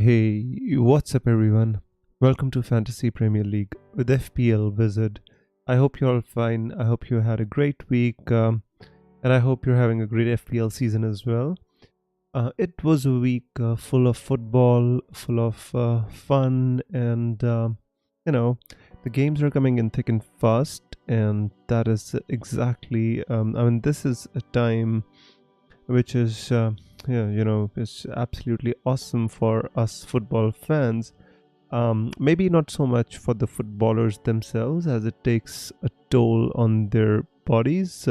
Hey, what's up, everyone? Welcome to Fantasy Premier League with FPL Wizard. I hope you're all fine. I hope you had a great week, and I hope you're having a great FPL season as well. It was a week full of football, full of fun, and the games are coming in thick and fast, and that is exactly. This is a time which is it's absolutely awesome for us football fans. Maybe not so much for the footballers themselves, as it takes a toll on their bodies,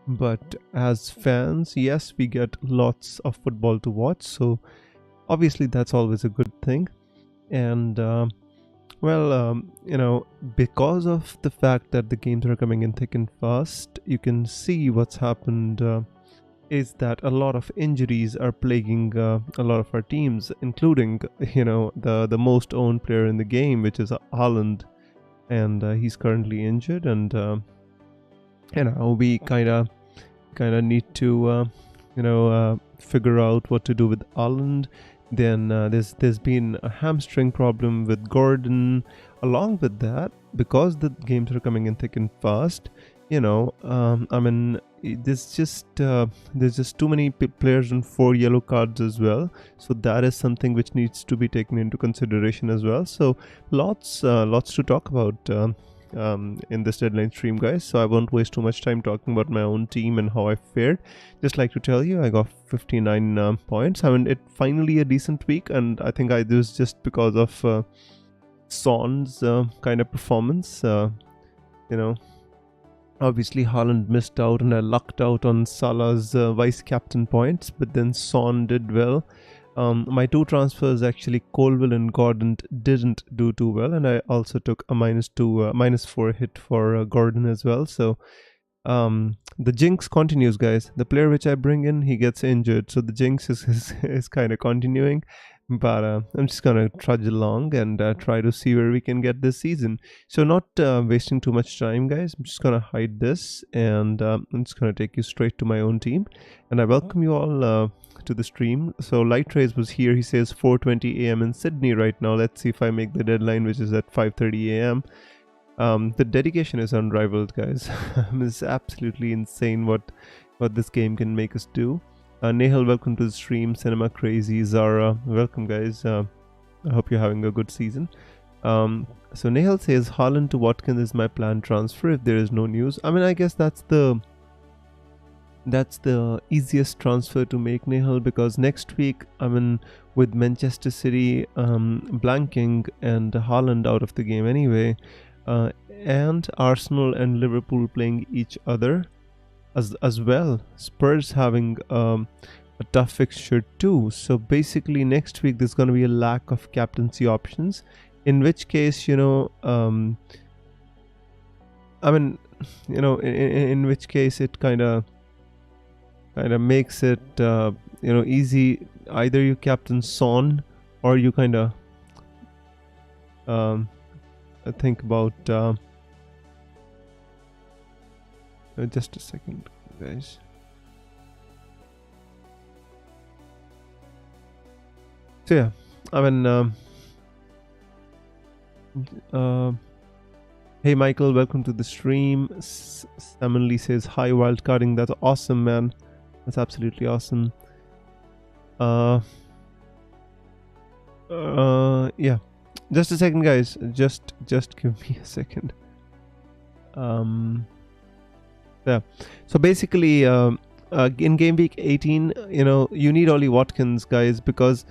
but as fans, yes, we get lots of football to watch, so obviously that's always a good thing. And because of the fact that the games are coming in thick and fast, you can see what's happened is that a lot of injuries are plaguing a lot of our teams, including the most owned player in the game, which is Haaland, and he's currently injured, and we kind of need to figure out what to do with Haaland. Then there's been a hamstring problem with Gordon. Along with that, because the games are coming in thick and fast, there's just too many players on 4 yellow cards as well, so that is something which needs to be taken into consideration as well. So lots to talk about in this deadline stream, guys, so I won't waste too much time talking about my own team and how I fared. Just like to tell you, I got 59 points. It finally a decent week, and I think this was just because of Son's kind of performance. Obviously, Haaland missed out, and I lucked out on Salah's vice captain points, but then Son did well. My 2 transfers, actually, Colville and Gordon, didn't do too well, and I also took a -4 hit for Gordon as well. So the jinx continues, guys. The player which I bring in, he gets injured, so the jinx is kind of continuing. But I'm just gonna trudge along and try to see where we can get this season. So not wasting too much time, guys, I'm just gonna hide this, and I'm just gonna take you straight to my own team, and I welcome you all to the stream. So Light Rays was here. He says 4:20 a.m. in Sydney right now. Let's see if I make the deadline, which is at 5:30 a.m. The dedication is unrivaled, guys. It's absolutely insane what this game can make us do. Nehal, welcome to the stream. Cinema Crazy, Zara, welcome, guys. I hope you're having a good season. So Nehal says Haaland to Watkins is my planned transfer if there is no news. I guess that's the easiest transfer to make, Nehal, because next week, with Manchester City blanking and Haaland out of the game anyway, and Arsenal and Liverpool playing each other as well, Spurs having a tough fixture too. So basically next week there's going to be a lack of captaincy options, in which case in which case it kind of makes it easy. Either you captain Son, or you kind of think about just a second, guys. So yeah, hey Michael, welcome to the stream. Salmon Lee says hi, wildcarding. That's awesome, man. That's absolutely awesome. Yeah, just a second, guys. Just give me a second. Yeah, so basically in game week 18, you need Ollie Watkins, guys, because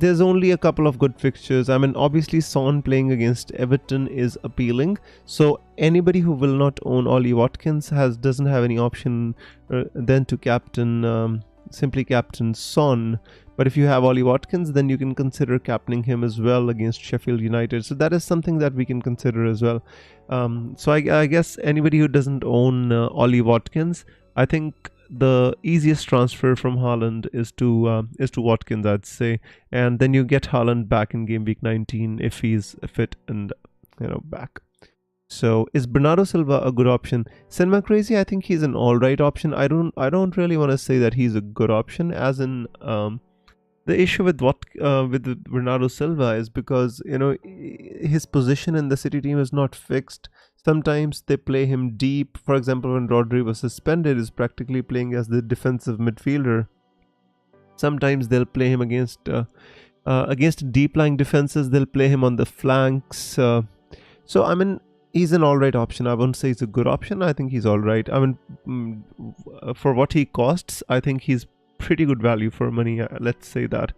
there's only a couple of good fixtures. Obviously Son playing against Everton is appealing, so anybody who will not own Ollie Watkins doesn't have any option than to simply captain Son. But if you have Ollie Watkins, then you can consider captaining him as well against Sheffield United. So that is something that we can consider as well. So I guess anybody who doesn't own Ollie Watkins, I think the easiest transfer from Haaland is to Watkins, I'd say. And then you get Haaland back in game week 19 if he's fit and back. So is Bernardo Silva a good option? Cinema Crazy, I think he's an alright option. I don't really want to say that he's a good option, as in The issue with with Bernardo Silva is because his position in the City team is not fixed. Sometimes they play him deep. For example, when Rodri was suspended, he's practically playing as the defensive midfielder. Sometimes they'll play him against deep-lying defenses. They'll play him on the flanks. So I mean, he's an all right option. I won't say he's a good option. I think he's all right. I mean, for what he costs, I think he's pretty good value for money. Let's say that.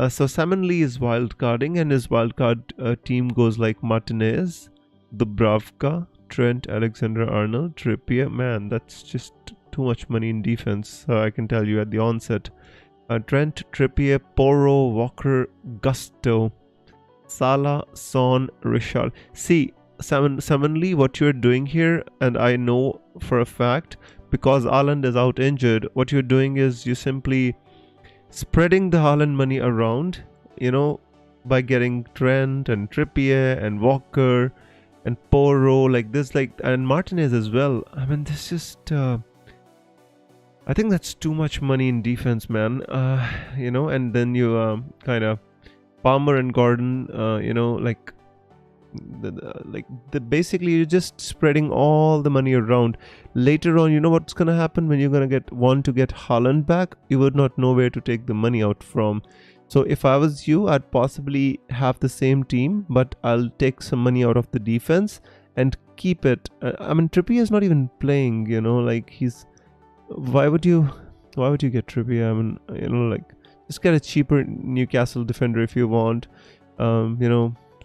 So Salmon Lee is wildcarding, and his wildcard team goes like Martinez, Dubravka, Trent, Alexander-Arnold, Trippier. Man, that's just too much money in defense. I can tell you at the onset. Trent, Trippier, Porro, Walker, Gusto, Salah, Son, Richard. See, Salmon Lee, what you're doing here, and I know for a fact, because Haaland is out injured, what you're doing is you're simply spreading the Haaland money around, by getting Trent and Trippier and Walker and Porro like this, and Martinez as well. I mean, this just I think that's too much money in defense, man. And then you kind of Palmer and Gordon, basically you're just spreading all the money around. Later on, you know what's gonna happen when you're gonna want to get Haaland back? You would not know where to take the money out from. So if I was you, I'd possibly have the same team, but I'll take some money out of the defense and keep it. I mean, Trippier is not even playing. Why would you get Trippier? I mean, just get a cheaper Newcastle defender if you want.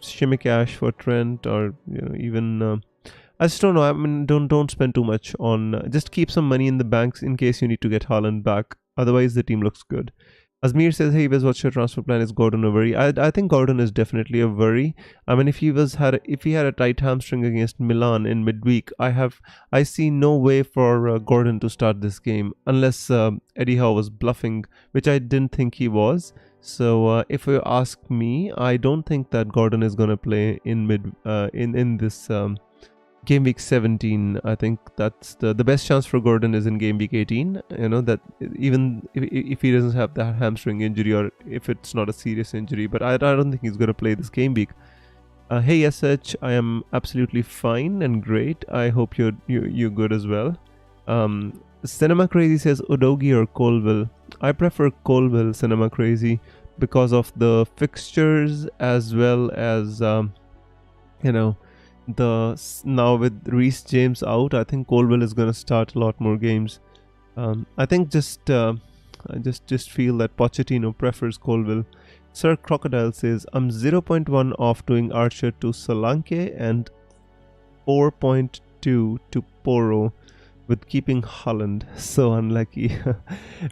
Shimmy cash for Trent, or even I just don't know. I mean, don't spend too much on. Just keep some money in the banks in case you need to get Haaland back. Otherwise, the team looks good. Azmir says, "Hey, Wes, what's your transfer plan? Is Gordon a worry?" I think Gordon is definitely a worry. I mean, if he had a tight hamstring against Milan in midweek, I see no way for Gordon to start this game unless Eddie Howe was bluffing, which I didn't think he was. So if you ask me, I don't think that Gordon is gonna play in this game week 17. I think that's the best chance for Gordon is in game week 18. That even if he doesn't have that hamstring injury, or if it's not a serious injury, but I don't think he's gonna play this game week. Hey SH, I am absolutely fine and great. I hope you're good as well. Cinema Crazy says Udogie or Colville. I prefer Colville, Cinema Crazy, because of the fixtures as well as now with Reece James out. I think Colville is gonna start a lot more games. I think I just feel that Pochettino prefers Colville. Sir Crocodile says, I'm 0.1 off doing Archer to Solanke and 4.2 to Porro with keeping Haaland. So unlucky.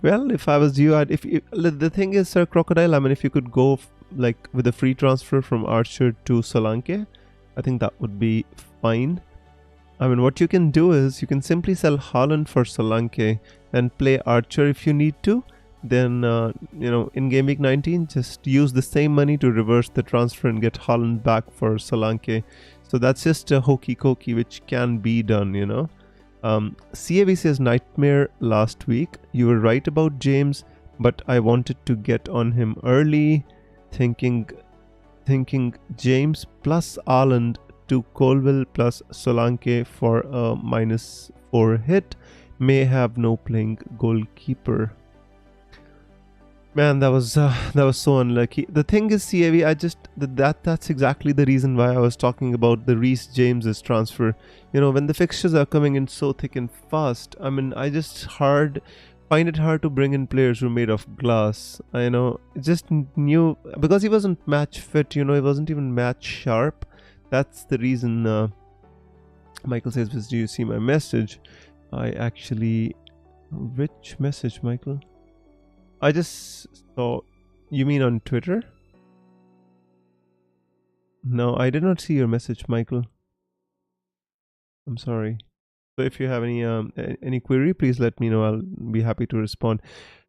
Well, if I was you, the thing is, Sir Crocodile, I mean, if you could go with a free transfer from Archer to Solanke, I think that would be fine. I mean, what you can do is you can simply sell Haaland for Solanke and play Archer if you need to. Then, in game week 19, just use the same money to reverse the transfer and get Haaland back for Solanke. So that's just a hokey cokey which can be done, CAV says nightmare last week. You were right about James, but I wanted to get on him early, thinking James plus Haaland to Colville plus Solanke for a -4 hit. May have no playing goalkeeper. Man, that was so unlucky. The thing is, CAV, that's exactly the reason why I was talking about the Reece James's transfer. When the fixtures are coming in so thick and fast, I mean, I just find it hard to bring in players who are made of glass. Just new, because he wasn't match fit. He wasn't even match sharp. That's the reason. Michael says, "Do you see my message?" Which message, Michael? I just saw. You mean on Twitter? No, I did not see your message, Michael. I'm sorry. So if you have any query, please let me know. I'll be happy to respond.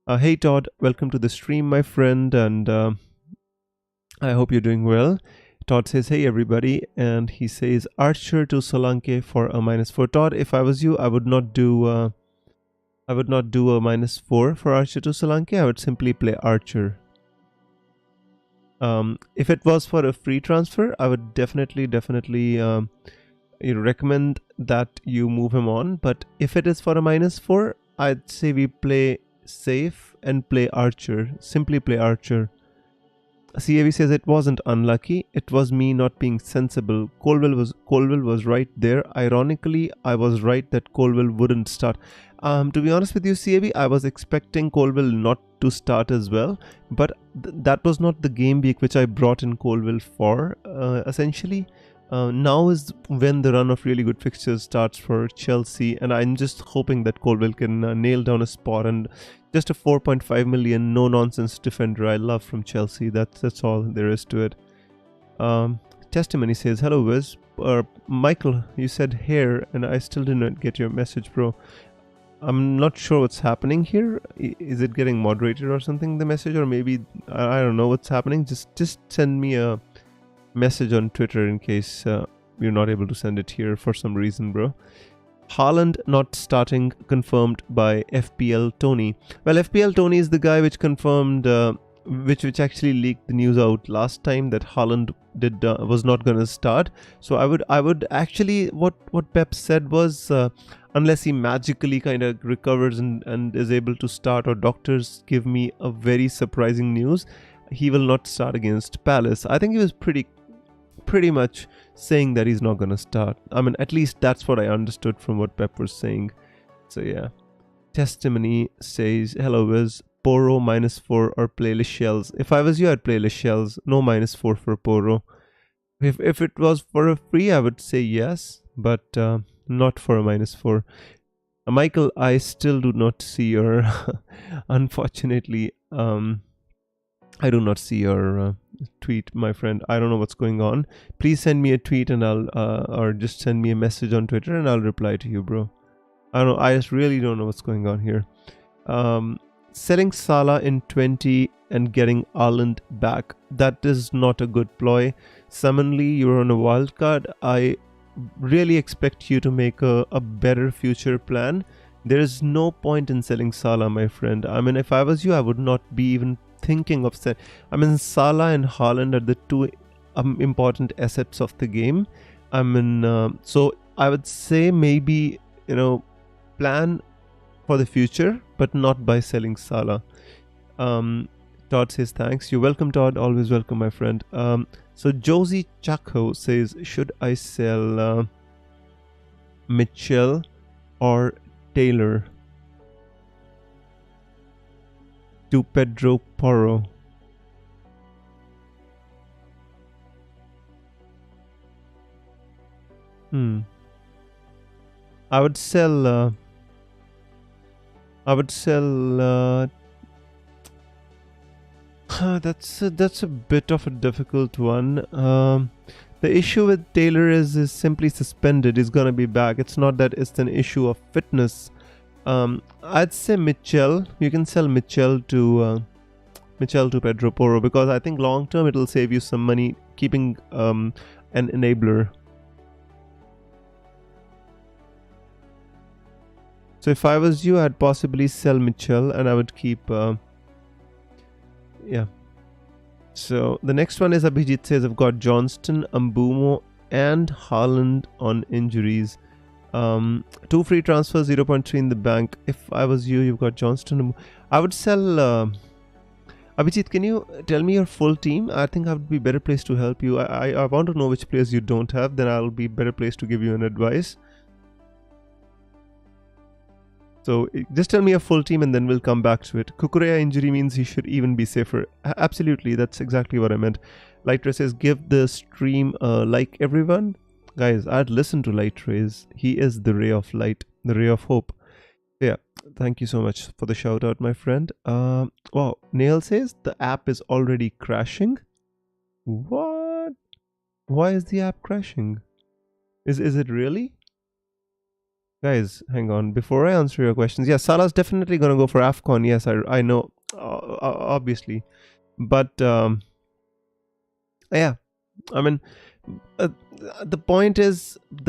Hey Todd, welcome to the stream, my friend, and I hope you're doing well. Todd says, "Hey everybody," and he says Archer to Solanke for a -4. Todd, if I was you, I would not do a -4 for Archer to Solanke. I would simply play Archer. If it was for a free transfer, I would definitely recommend that you move him on. But if it is for a -4, I'd say we play safe and play Archer. Simply play Archer. CAV says it wasn't unlucky. It was me not being sensible. Colwell was right there. Ironically, I was right that Colwell wouldn't start. To be honest with you, CAV, I was expecting Colwell not to start as well, but that was not the game week which I brought in Colwell for. Essentially, now is when the run of really good fixtures starts for Chelsea, and I'm just hoping that Colwell can nail down a spot, and just a 4.5 million no-nonsense defender I love from Chelsea. That's all there is to it. Testimony says, hello Wiz. Michael, you said hair and I still did not get your message, bro. I'm not sure what's happening here. Is it getting moderated or something, the message? Or maybe, I don't know what's happening. Just send me a message on Twitter in case you're not able to send it here for some reason, bro. Haaland not starting confirmed by FPL Tony. Well, FPL Tony is the guy which confirmed, which actually leaked the news out last time that Haaland was not going to start. So I would actually, what Pep said was, unless he magically kind of recovers and is able to start, or doctors give me a very surprising news, he will not start against Palace. I think he was pretty much saying that he's not going to start. I mean, at least that's what I understood from what Pep was saying. So yeah. Testimony says, hello Wiz, Poro -4 or play Lascelles. If I was you, I'd play Lascelles. No -4 for Poro. If it was for a free, I would say yes, but not for a -4. Michael, I still do not see your unfortunately, I do not see your tweet, my friend. I don't know what's going on. Please send me a tweet and I'll or just send me a message on Twitter and I'll reply to you, bro. I don't know. I just really don't know what's going on here. Selling Salah in 20 and getting Haaland back. That is not a good ploy. Summonly, you're on a wild card. I really expect you to make a better future plan. There is no point in selling Salah, my friend. I mean, if I was you, I would not be even thinking of selling. I mean, Salah and Haaland are the two important assets of the game. I mean, so I would say maybe, plan for the future, but not by selling Salah. Todd says thanks. You're welcome, Todd. Always welcome, my friend. So Josie Chaco says, should I sell Mitchell or Taylor to Pedro Porro? I would sell that's a bit of a difficult one. The issue with Taylor is simply suspended. He's gonna be back. It's not that it's an issue of fitness. I'd say Mitchell. You can sell Mitchell to Pedro Porro, because I think long term it'll save you some money keeping an enabler. So if I was you, I'd possibly sell Mitchell and I would keep yeah. So the next one is Abhijit says, I've got Johnston, Mbumo and Haaland on injuries. 2 free transfers, 0.3 in the bank. If I was you, you've got Johnston. I would sell Abhijit, can you tell me your full team? I think I would be better placed to help you. I want to know which players you don't have, then I'll be better placed to give you an advice. So just tell me a full team and then we'll come back to it. Kukurea injury means he should even be safer. Absolutely, that's exactly what I meant. Lightra says, give the stream a like, everyone. Guys, I'd listen to Light Rays. He is the ray of light, the ray of hope. Yeah, thank you so much for the shout out, my friend. Wow, Nail says the app is already crashing. What? Why is the app crashing? Is it really? Guys, hang on. Before I answer your questions, yeah, Salah's definitely going to go for AFCON. Yes, I know, obviously. But, yeah, I mean, the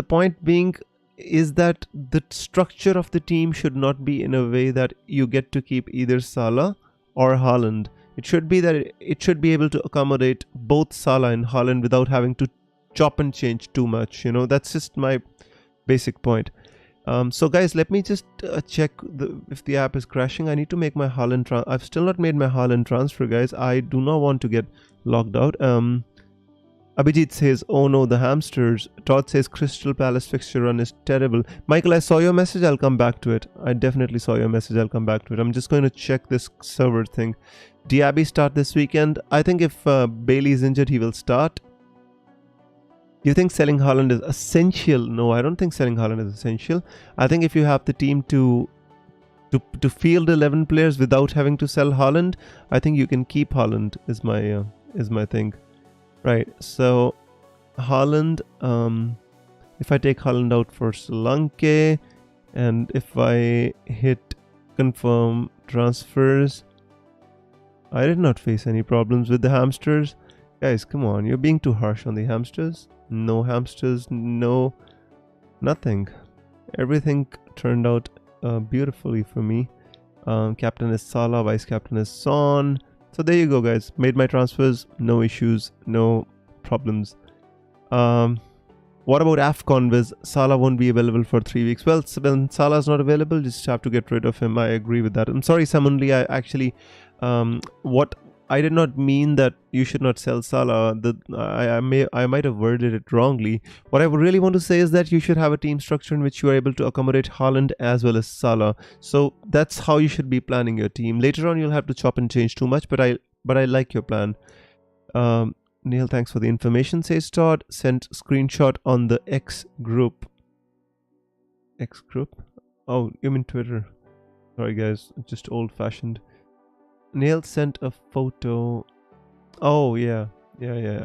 point being is that the structure of the team should not be in a way that you get to keep either Salah or Haaland. It should be that it should be able to accommodate both Salah and Haaland without having to chop and change too much. You know, that's just my basic point. So guys, let me just check if the app is crashing. I need to make my Haaland I've still not made my Haaland transfer, guys. I do not want to get logged out. Abhijit says, oh no, the hamsters. Todd says, Crystal Palace fixture run is terrible. Michael, I saw your message. I'll come back to it. I definitely saw your message. I'll come back to it. I'm just going to check this server thing. Diaby start this weekend. I think if Bailey is injured, he will start. Do you think selling Haaland is essential? No, I don't think selling Haaland is essential. I think if you have the team to field 11 players without having to sell Haaland, I think you can keep Haaland is my thing. Right, so Haaland, if I take Haaland out for Solanke, and if I hit confirm transfers, I did not face any problems with the hamsters. Guys, come on, you're being too harsh on the hamsters. No hamsters, no, nothing. Everything turned out beautifully for me. Captain is Salah, vice captain is Son. So there you go, guys. Made my transfers, no issues, no problems. What about AFCON Viz? Salah won't be available for 3 weeks. Well, so when Salah's not available, just have to get rid of him. I agree with that. I'm sorry, Samunli. I actually, I did not mean that you should not sell Salah. I might have worded it wrongly. What I would really want to say is that you should have a team structure in which you are able to accommodate Haaland as well as Salah. So that's how you should be planning your team. Later on, you'll have to chop and change too much, but I like your plan. Neil, thanks for the information, says Todd. Sent screenshot on the X group. X group? Oh, you mean Twitter. Sorry, guys. Just old-fashioned. Neil sent a photo. Oh yeah.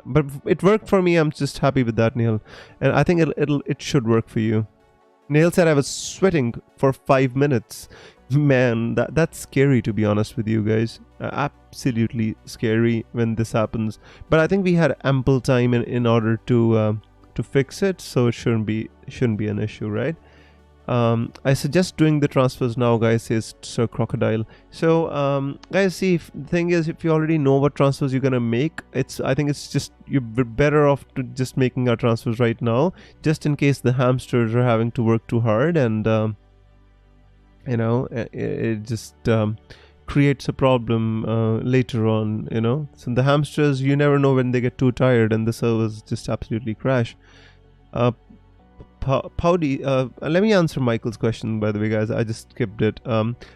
But it worked for me. I'm just happy with that, Neil. And I think it should work for you. Neil said I was sweating for 5 minutes. Man, that's scary, to be honest with you guys. Absolutely scary when this happens. But I think we had ample time in order to fix it, so it shouldn't be an issue, right? I suggest doing the transfers now, guys, says Sir Crocodile. So guys, see, the thing is, if you already know what transfers you're gonna make, I think it's just you're better off to just making our transfers right now, just in case the hamsters are having to work too hard, and you know, it just creates a problem later on, you know. So the hamsters, you never know when they get too tired and the servers just absolutely crash. Powdy, let me answer Michael's question, by the way, guys. I just skipped it.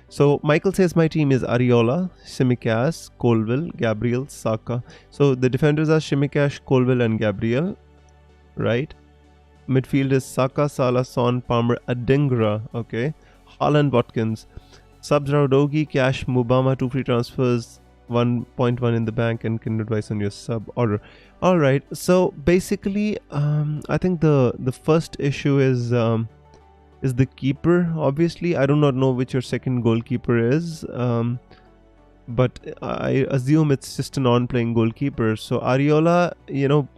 So Michael says my team is Areola, Tsimikas, Colville, Gabriel, Saka. So the defenders are Tsimikas, Colville and Gabriel, right? Midfield is Saka, Salah, Son, Palmer, Adingra, okay? Haaland, Watkins. Subs are Udogie, Cash, Mubama, 2 free transfers, 1.1 in the bank, and can advise on your sub order. Alright, so basically I think the first issue is the keeper. Obviously, I do not know which your second goalkeeper is, but I assume it's just a non-playing goalkeeper. So Areola, you know,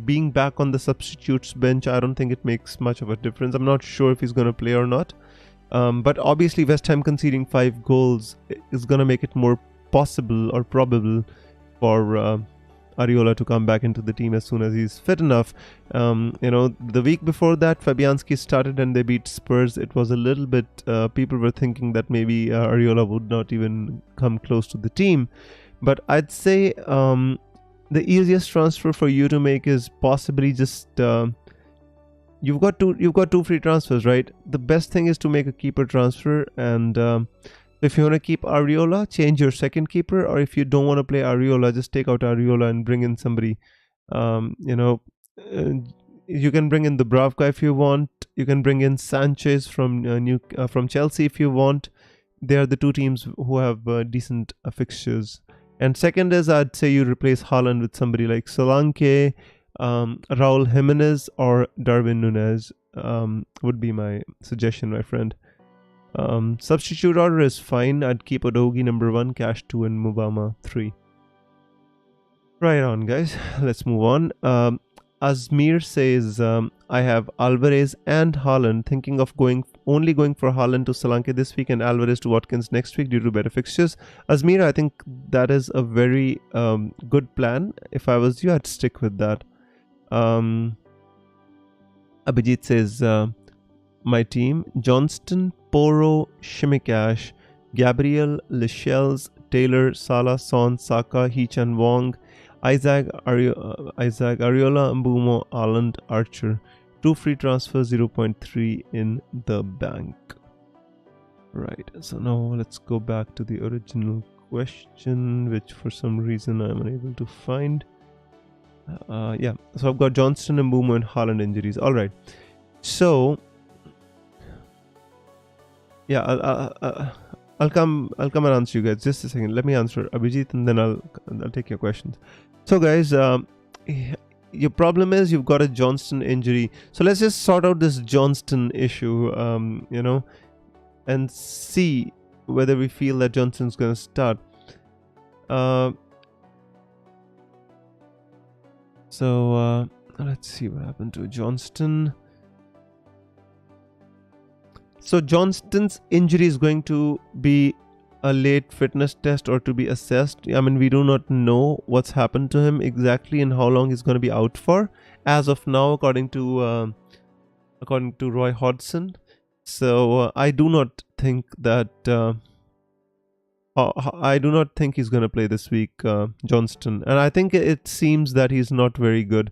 being back on the substitutes bench, I don't think it makes much of a difference. I'm not sure if he's going to play or not, but obviously West Ham conceding 5 goals is going to make it more possible or probable for Areola to come back into the team as soon as he's fit enough. You know, the week before that, Fabianski started and they beat Spurs. It was a little bit, people were thinking that maybe Areola would not even come close to the team. But I'd say the easiest transfer for you to make is possibly just you've got two free transfers, right? The best thing is to make a keeper transfer, and if you want to keep Areola, change your second keeper, or if you don't want to play Areola, just take out Areola and bring in somebody. You know, you can bring in the Dubravka if you want. You can bring in Sanchez from Chelsea if you want. They are the two teams who have decent fixtures. And second is, I'd say you replace Haaland with somebody like Solanke, Raul Jimenez, or Darwin Núñez. Would be my suggestion, my friend. Substitute order is fine. I'd keep Udogie number 1, Cash 2, and Mubama 3. Right on, guys. Let's move on. Azmir says, I have Alvarez and Haaland, thinking of going only going for Haaland to Solanke this week and Alvarez to Watkins next week due to better fixtures. Azmir, I think that is a very good plan. If I was you, I'd stick with that. Abhijit says, my team: Johnston, Poro, Shimikash, Gabriel, Lascelles, Taylor, Salah, Son, Saka, Hee-chan Wong, Isaac, Ariola, Mbumo, Haaland, Archer. 2 free transfers, 0.3 in the bank. Right, so now let's go back to the original question, which for some reason I'm unable to find. Yeah, so I've got Johnston, Mbumo, and Haaland injuries. All right, so yeah, I'll come and answer you guys. Just a second. Let me answer Abhijit, and then I'll take your questions. So guys, your problem is you've got a Johnston injury. So let's just sort out this Johnston issue, you know, and see whether we feel that Johnston's going to start. So let's see what happened to Johnston. So Johnston's injury is going to be a late fitness test or to be assessed. I mean, we do not know what's happened to him exactly and how long he's going to be out for. As of now, according to Roy Hodgson. So I do not think that he's going to play this week, Johnston, and I think it seems that he's not very good.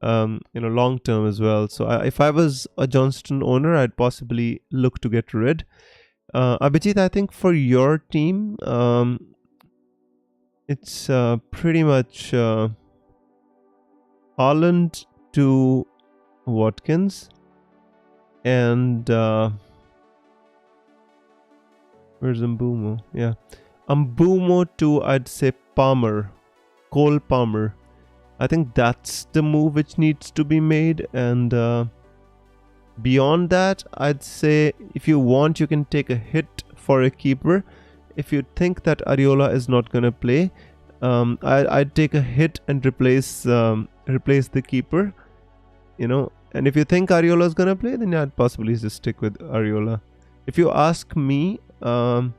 Long term as well. So if I was a Johnston owner, I'd possibly look to get rid. Abhijit, I think for your team, it's pretty much Haaland to Watkins and where's Mbumo? Yeah, Mbumo to, I'd say, Cole Palmer. I think that's the move which needs to be made, and beyond that, I'd say if you want, you can take a hit for a keeper. If you think that Ariola is not gonna play, I'd take a hit and replace the keeper, and if you think Ariola is gonna play, then I'd possibly just stick with Ariola. If you ask me, I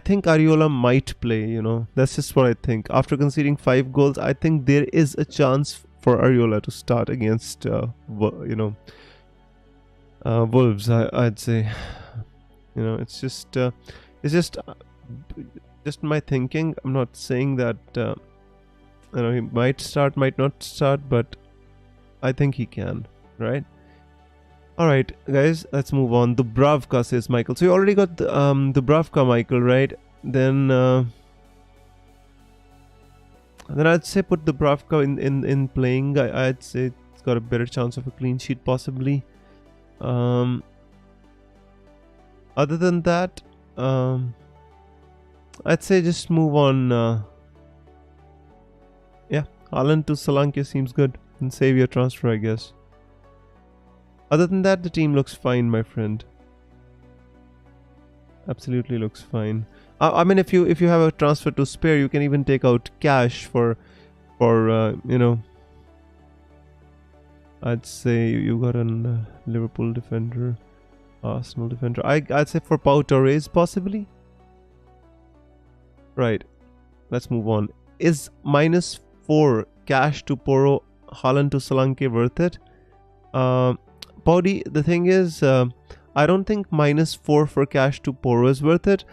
think Ariola might play, that's just what I think. After conceding 5 goals, I think there is a chance for Ariola to start against, Wolves, I'd say. It's just my thinking. I'm not saying that, he might start, might not start, but I think he can, right? Alright guys, let's move on. Dubravka, says Michael. So you already got Dubravka, Michael, right? Then I'd say put Dubravka in playing. I'd say it's got a better chance of a clean sheet possibly. Other than that, I'd say just move on. Yeah, Haaland to Solanke seems good. And save your transfer, I guess. Other than that, the team looks fine, my friend. Absolutely looks fine. I mean, if you have a transfer to spare, you can even take out cash for I'd say you got a Liverpool defender, Arsenal defender. I'd say for Pau Torres possibly. Right. Let's move on. Is -4 cash to Poro, Haaland to Solanke worth it? Paudi, the thing is, I don't think -4 for cash to Poro is worth it.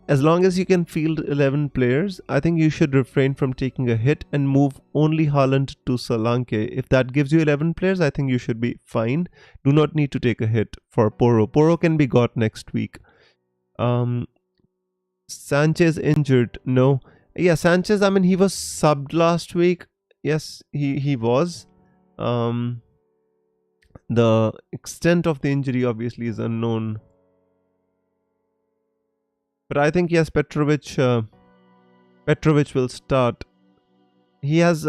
As long as you can field 11 players, I think you should refrain from taking a hit and move only Haaland to Solanke. If that gives you 11 players, I think you should be fine. Do not need to take a hit for Poro. Poro can be got next week. Sanchez injured? No. Yeah, Sanchez, I mean, he was subbed last week. Yes, he was. The extent of the injury obviously is unknown. But I think, yes, Petrovic will start. He has,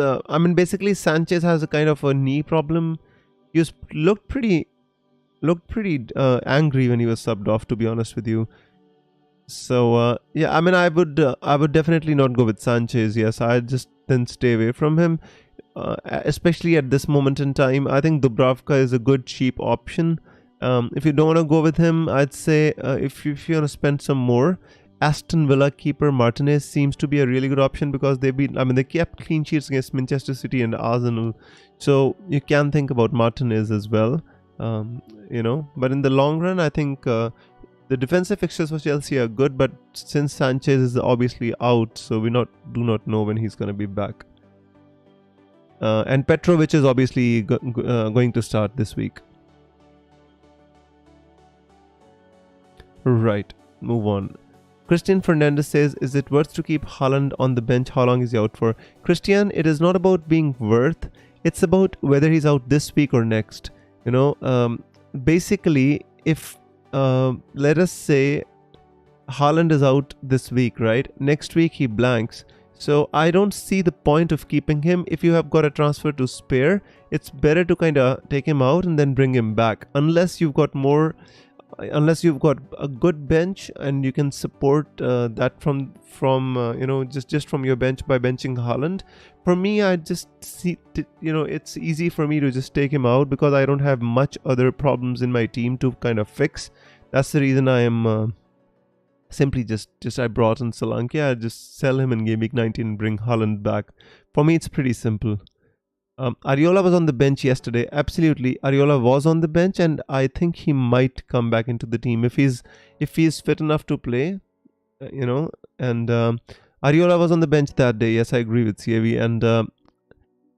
basically Sanchez has a kind of a knee problem. He looked pretty angry when he was subbed off, to be honest with you. So, yeah, I mean, I would definitely not go with Sanchez. Yes, I'd just then stay away from him. Especially at this moment in time, I think Dubravka is a good cheap option. If you don't want to go with him, I'd say if you want to spend some more, Aston Villa keeper Martinez seems to be a really good option because they kept clean sheets against Manchester City and Arsenal, so you can think about Martinez as well. But in the long run, I think the defensive fixtures for Chelsea are good, but since Sanchez is obviously out, so we do not know when he's going to be back. And Petrovic is obviously going to start this week. Right, move on. Christian Fernandez says, is it worth to keep Haaland on the bench? How long is he out for? Christian, it is not about being worth. It's about whether he's out this week or next. Basically, if let us say Haaland is out this week, right? Next week he blanks. So I don't see the point of keeping him. If you have got a transfer to spare, it's better to kind of take him out and then bring him back. Unless you've got a good bench and you can support that from just from your bench by benching Haaland. For me, I just see it's easy for me to just take him out because I don't have much other problems in my team to kind of fix. That's the reason I am simply I brought in Solanke. I just sell him in game week 19 and bring Haaland back. For me, it's pretty simple. Areola was on the bench yesterday. Absolutely, Areola was on the bench, and I think he might come back into the team if he's fit enough to play. And Areola was on the bench that day. Yes, I agree with CAV,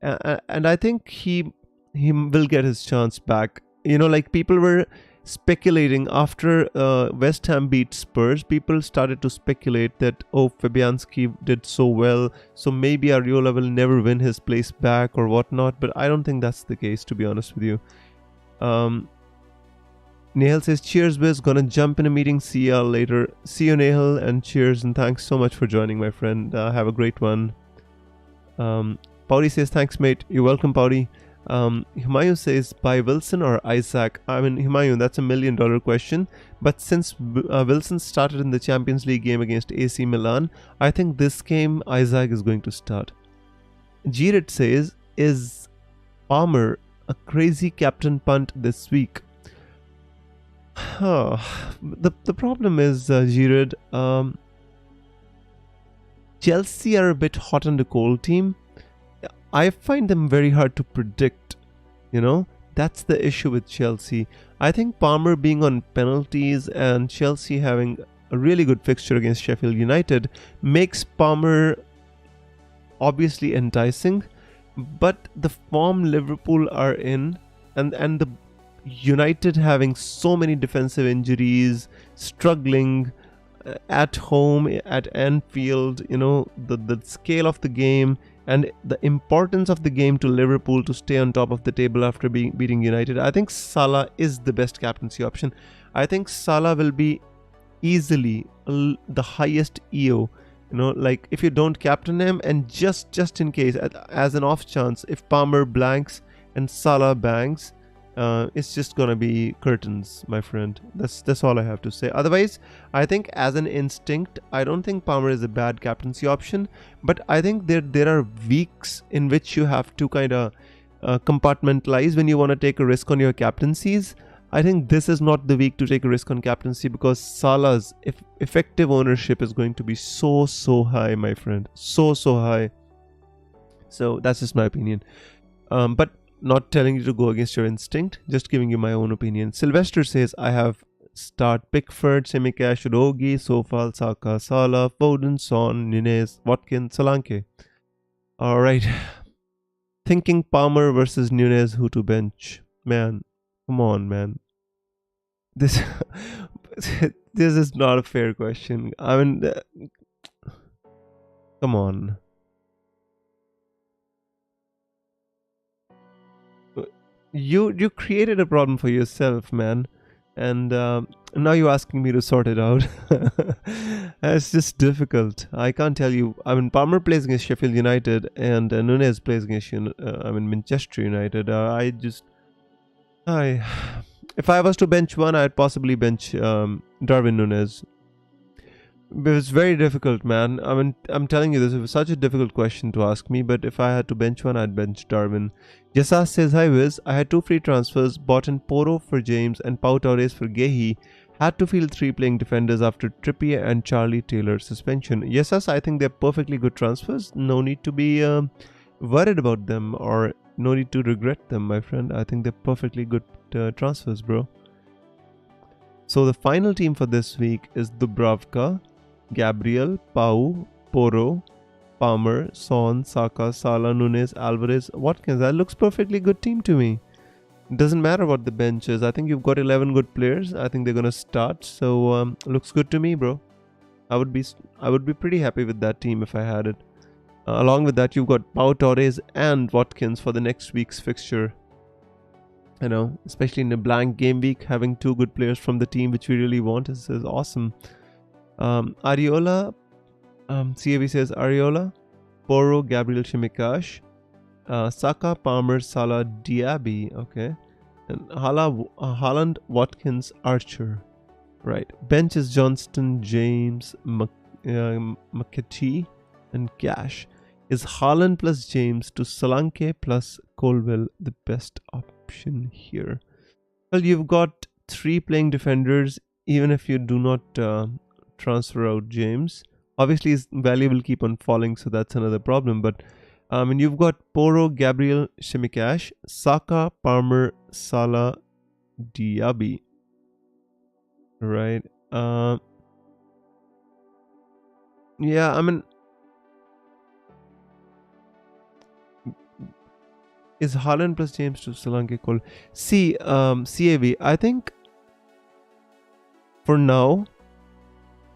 and I think he will get his chance back. Like people were speculating after West Ham beat Spurs, people started to speculate that Fabianski did so well, so maybe Areola will never win his place back or whatnot, but I don't think that's the case, to be honest with you. Nehal says, cheers Wiz, gonna jump in a meeting, see y'all later. See you Nehal, and cheers, and thanks so much for joining, my friend. Have a great one. Powdy says, thanks mate. You're welcome, Powdy. Humayun says, by Wilson or Isaac? I mean, Humayun, that's $1 million question. But since Wilson started in the Champions League game against AC Milan, I think this game Isaac is going to start. Girit says, is Palmer a crazy captain punt this week? The problem is, Girit, Chelsea are a bit hot and cold team. I find them very hard to predict, that's the issue with Chelsea. I think Palmer being on penalties and Chelsea having a really good fixture against Sheffield United makes Palmer obviously enticing, but the form Liverpool are in and the United having so many defensive injuries, struggling at home at Anfield, the scale of the game and the importance of the game to Liverpool to stay on top of the table after beating United. I think Salah is the best captaincy option. I think Salah will be easily the highest EO. Like if you don't captain him, and just in case, as an off chance, if Palmer blanks and Salah bangs, it's just gonna be curtains, my friend. That's all I have to say. Otherwise, I think as an instinct, I don't think Palmer is a bad captaincy option, but I think there are weeks in which you have to kind of compartmentalize when you want to take a risk on your captaincies. I think this is not the week to take a risk on captaincy because Salah's effective ownership is going to be so high, my friend, so high. So that's just my opinion. But not telling you to go against your instinct, just giving you my own opinion. Sylvester says, I have start Pickford, Tsimikas, Udogie, Sofal, Saka, Salah, Foden, Son, Nunez, Watkins, Solanke. Alright. Thinking Palmer versus Nunez, who to bench? Man, come on, man. This is not a fair question. I mean, come on. You created a problem for yourself, man, and now you're asking me to sort it out. It's just difficult. I can't tell you. I mean, Palmer plays against Sheffield United, and Nunez plays against Manchester United. If I was to bench one, I'd possibly bench Darwin Nunez. But it's very difficult, man. I mean, I'm telling you, this is such a difficult question to ask me, but if I had to bench one, I'd bench Darwin. Yasas says, hi Wiz, I had 2 free transfers, bought in Poro for James and Pau Torres for Gehi. Had to field 3 playing defenders after Trippier and Charlie Taylor suspension. Yasas, I think they're perfectly good transfers. No need to be worried about them or no need to regret them, my friend. I think they're perfectly good transfers, bro. So the final team for this week is Dubravka, Gabriel, Pau, Poro, Palmer, Son, Saka, Salah, Nunes, Alvarez, Watkins. That looks perfectly good team to me. It doesn't matter what the bench is. I think you've got 11 good players. I think they're gonna start. So looks good to me, bro. I would be pretty happy with that team if I had it. Along with that, you've got Pau Torres and Watkins for the next week's fixture. You know, especially in a blank game week, having 2 good players from the team which we really want is awesome. Ariola, CAV says Ariola, Poro, Gabriel Shimikash, Saka, Palmer, Salah, Diaby, okay, and Haaland, Watkins, Archer, right. Bench is Johnston, James, McAtee, and Cash. Is Haaland plus James to Solanke plus Colwell the best option here? Well, you've got 3 playing defenders, even if you do not transfer out James. Obviously, his value will keep on falling, so that's another problem. But and you've got Poro, Gabriel, Shimikash, Saka, Palmer, Salah, Diaby. Right. Yeah, I mean, is Haaland plus James to Solanke Cole? See, CAV, I think for now,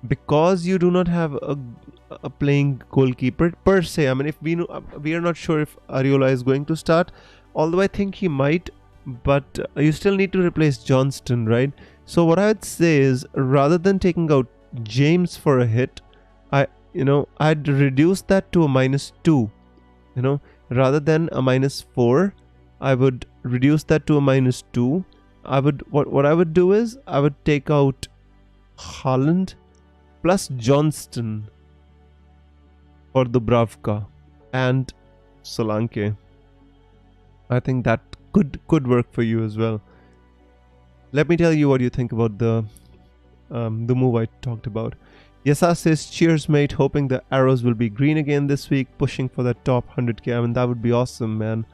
because you do not have a playing goalkeeper per se. I mean, if we are not sure if Ariola is going to start, although I think he might, but you still need to replace Johnston, right? So what I would say is, rather than taking out James for a hit, I'd reduce that to a -2. Rather than a -4, I would reduce that to a -2. What I would do is I would take out Haaland plus Johnston for Dubravka and Solanke. I think that could work for you as well. Let me tell you what you think about the move I talked about. Yasa says, cheers mate, hoping the arrows will be green again this week, pushing for the top 100k. I mean, that would be awesome, man.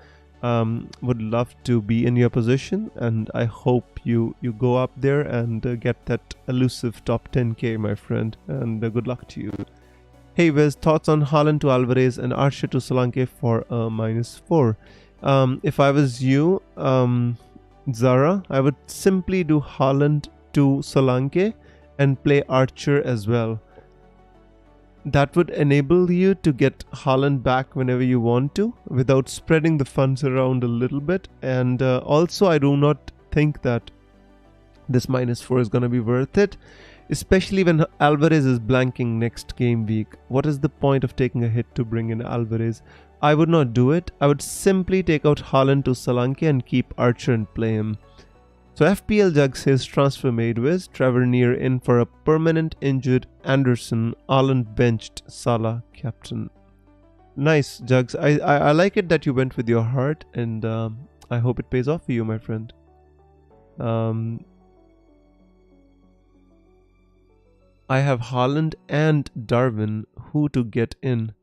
Would love to be in your position, and I hope you go up there and get that elusive top 10k, my friend, and good luck to you. Hey Wiz, thoughts on Haaland to Alvarez and Archer to Solanke for a -4? If I was you, Zara, I would simply do Haaland to Solanke and play Archer as well. That would enable you to get Haaland back whenever you want to, without spreading the funds around a little bit. And also, I do not think that this -4 is going to be worth it, especially when Alvarez is blanking next game week. What is the point of taking a hit to bring in Alvarez? I would not do it. I would simply take out Haaland to Solanke and keep Archer and play him. So FPL Jug says, transfer made with Trevor Near in for a permanent injured Anderson, Haaland benched, Salah captain. Nice, Jugs. I like it that you went with your heart, and I hope it pays off for you, my friend. I have Haaland and Darwin. Who to get in?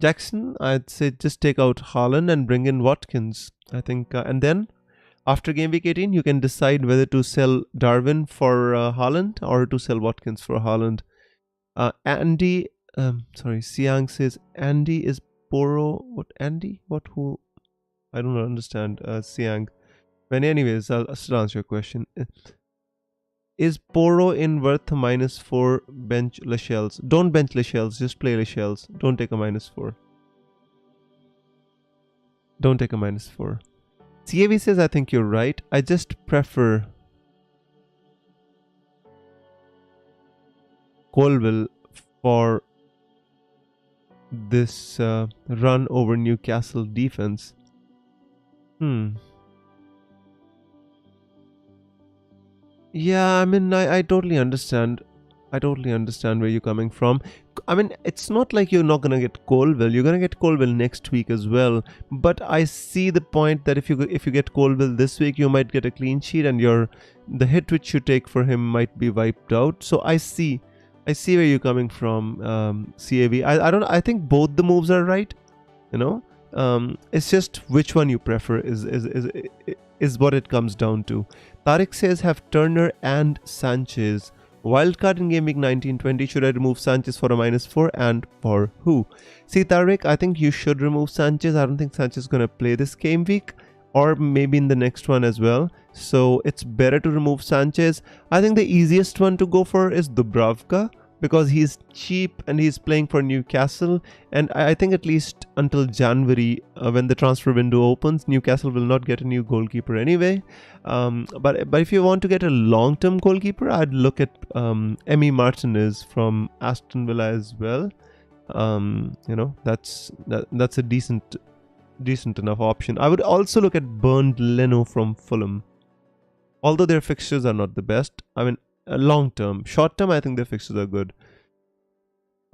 Jackson, I'd say just take out Haaland and bring in Watkins. I think, and then after game week 18, you can decide whether to sell Darwin for Haaland or to sell Watkins for Haaland. Siang says Andy is Poro. What Andy? What who? I don't understand. Siang. But anyways, I'll still answer your question. Is Poro in worth a -4? Bench Lascelles. Don't bench Lascelles. Just play Lascelles. Don't take a -4. Don't take a -4. CAV says, I think you're right. I just prefer Colwell for this run over Newcastle defense. Yeah, I mean, I totally understand. I totally understand where you're coming from. I mean, it's not like you're not gonna get Colville. You're gonna get Colville next week as well. But I see the point that if you get Colville this week, you might get a clean sheet, and the hit which you take for him might be wiped out. So I see where you're coming from, CAV. I think both the moves are right. You know, it's just which one you prefer is what it comes down to. Tariq says have Turner and Sanchez. Wildcard in game week 19-20. Should I remove Sanchez for a -4 and for who? See, Tariq, I think you should remove Sanchez. I don't think Sanchez is going to play this game week or maybe in the next one as well. So it's better to remove Sanchez. I think the easiest one to go for is Dubravka, because he's cheap and he's playing for Newcastle, and I think at least until January, when the transfer window opens, Newcastle will not get a new goalkeeper anyway. But if you want to get a long-term goalkeeper, I'd look at Emi Martinez from Aston Villa as well. You know, that's a decent enough option. I would also look at Bernd Leno from Fulham, although their fixtures are not the best. I mean, long term. Short term, I think their fixtures are good.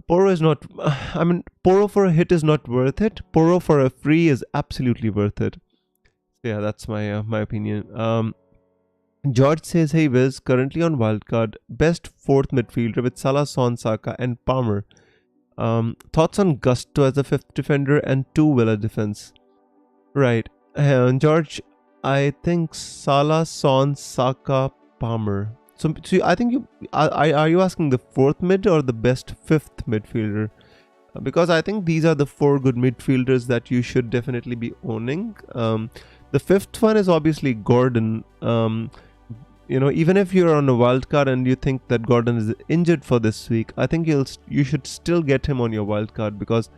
Porro is not, I mean, Porro for a hit is not worth it. Porro for a free is absolutely worth it. So yeah, that's my my opinion. George says, hey Wiz, currently on wildcard, best fourth midfielder with Salah, Son, Saka and Palmer. Thoughts on Gusto as a fifth defender and 2 Villa defense? Right. George, I think Salah, Son, Saka, Palmer. So I think are you asking the fourth mid or the best fifth midfielder? Because I think these are the 4 good midfielders that you should definitely be owning. The fifth one is obviously Gordon. You know, even if you're on a wild card and you think that Gordon is injured for this week, I think you should still get him on your wild card, because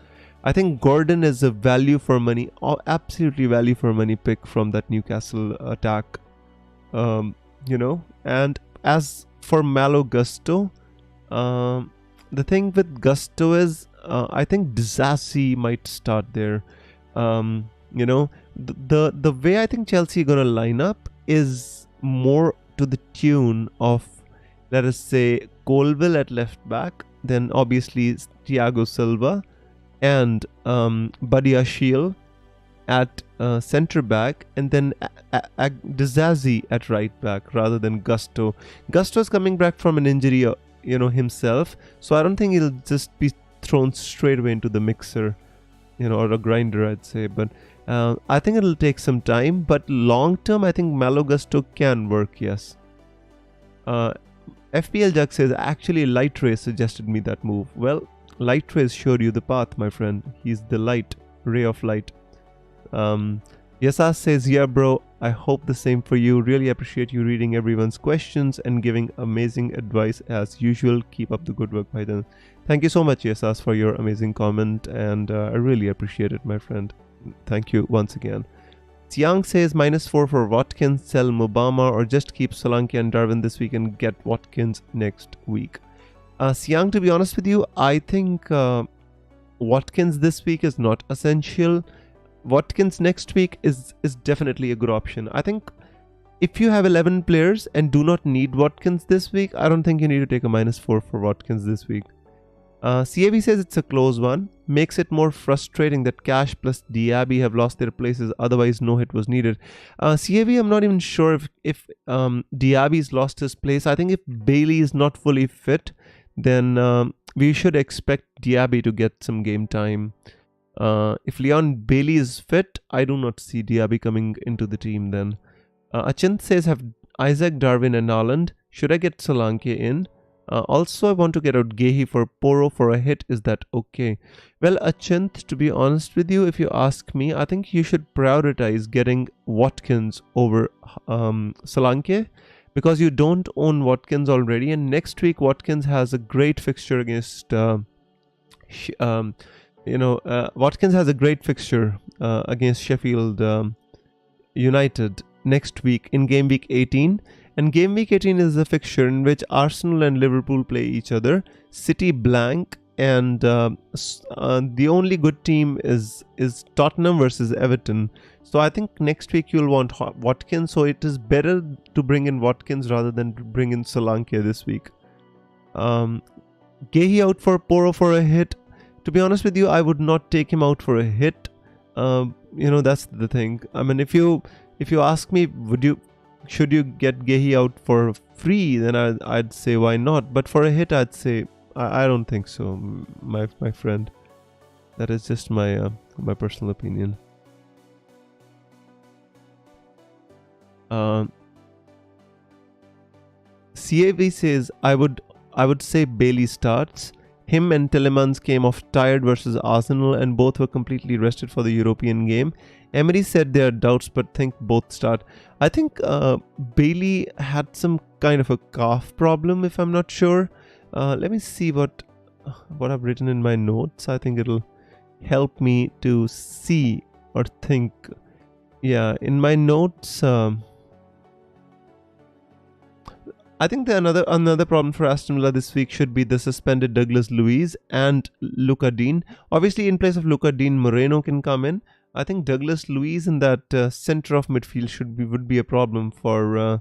I think Gordon is a value for money, absolutely value for money pick from that Newcastle attack. You know, and as for Malo Gusto, the thing with Gusto is I think Disasi might start there. You know, the way I think Chelsea are gonna line up is more to the tune of, let us say, Colville at left back, then obviously Thiago Silva and Buddy Ashil at centre back, and then Disasi at right back rather than Gusto. Gusto is coming back from an injury, you know, himself, so I don't think he'll just be thrown straight away into the mixer, you know, or a grinder, I'd say. But I think it'll take some time, but long term I think Malo Gusto can work, yes. FPL Jack says, actually Light Ray suggested me that move. Well, Light Ray showed you the path, my friend. He's the light, ray of light. Yasas says, yeah bro, I hope the same for you. Really appreciate you reading everyone's questions and giving amazing advice as usual. Keep up the good work, Python. Thank you so much, Yasas, for your amazing comment, and I really appreciate it, my friend. Thank you once again. Xiang says, -4 for Watkins, sell Mobama, or just keep Solanke and Darwin this week and get Watkins next week. Xiang, to be honest with you, I think Watkins this week is not essential. Watkins next week is definitely a good option. I think if you have 11 players and do not need Watkins this week, I don't think you need to take a -4 for Watkins this week. CAV says it's a close one. Makes it more frustrating that Cash plus Diaby have lost their places, otherwise no hit was needed. CAV, I'm not even sure if Diaby's lost his place. I think if Bailey is not fully fit, then we should expect Diaby to get some game time. If Leon Bailey is fit, I do not see Diaby coming into the team then. Achint says, have Isaac, Darwin and Haaland. Should I get Solanke in? Also, I want to get out Gehi for Porro for a hit. Is that okay? Well, Achint, to be honest with you, if you ask me, I think you should prioritize getting Watkins over Solanke, because you don't own Watkins already, and next week Watkins has a great fixture against Watkins has a great fixture against Sheffield United next week in game week 18. And game week 18 is a fixture in which Arsenal and Liverpool play each other. City blank, and the only good team is Tottenham versus Everton. So I think next week you'll want Watkins. So it is better to bring in Watkins rather than to bring in Solanke this week. Gehi out for Poro for a hit. To be honest with you, I would not take him out for a hit. That's the thing. I mean, if you ask me, should you get Gehi out for free? Then I'd say why not. But for a hit, I'd say I don't think so, my friend. That is just my personal opinion. CAV says I would say Bailey starts. Him and Telemans came off tired versus Arsenal and both were completely rested for the European game. Emery said there are doubts but think both start. I think Bailey had some kind of a calf problem, if I'm not sure. Let me see what I've written in my notes. I think it'll help me to see or think. Yeah, in my notes, I think another problem for Aston Villa this week should be the suspended Douglas Luiz and Luca Dean. Obviously, in place of Luca Dean, Moreno can come in. I think Douglas Luiz in that center of midfield would be a problem for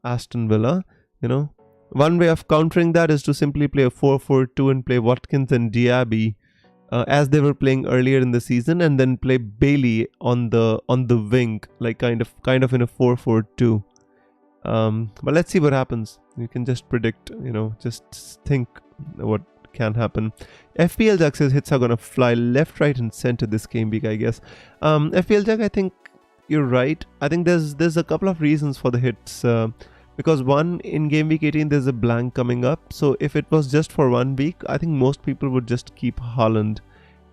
Aston Villa. One way of countering that is to simply play a 4-4-2 and play Watkins and Diaby as they were playing earlier in the season, and then play Bailey on the wing, like kind of in a 4-4-2. But let's see what happens. You can just predict, just think what can happen. FPL Jack says hits are gonna fly left, right, and center this game week, I guess. FPL Jack, I think you're right. I think there's a couple of reasons for the hits. Because one, in game week 18 there's a blank coming up. So if it was just for 1 week, I think most people would just keep Haaland.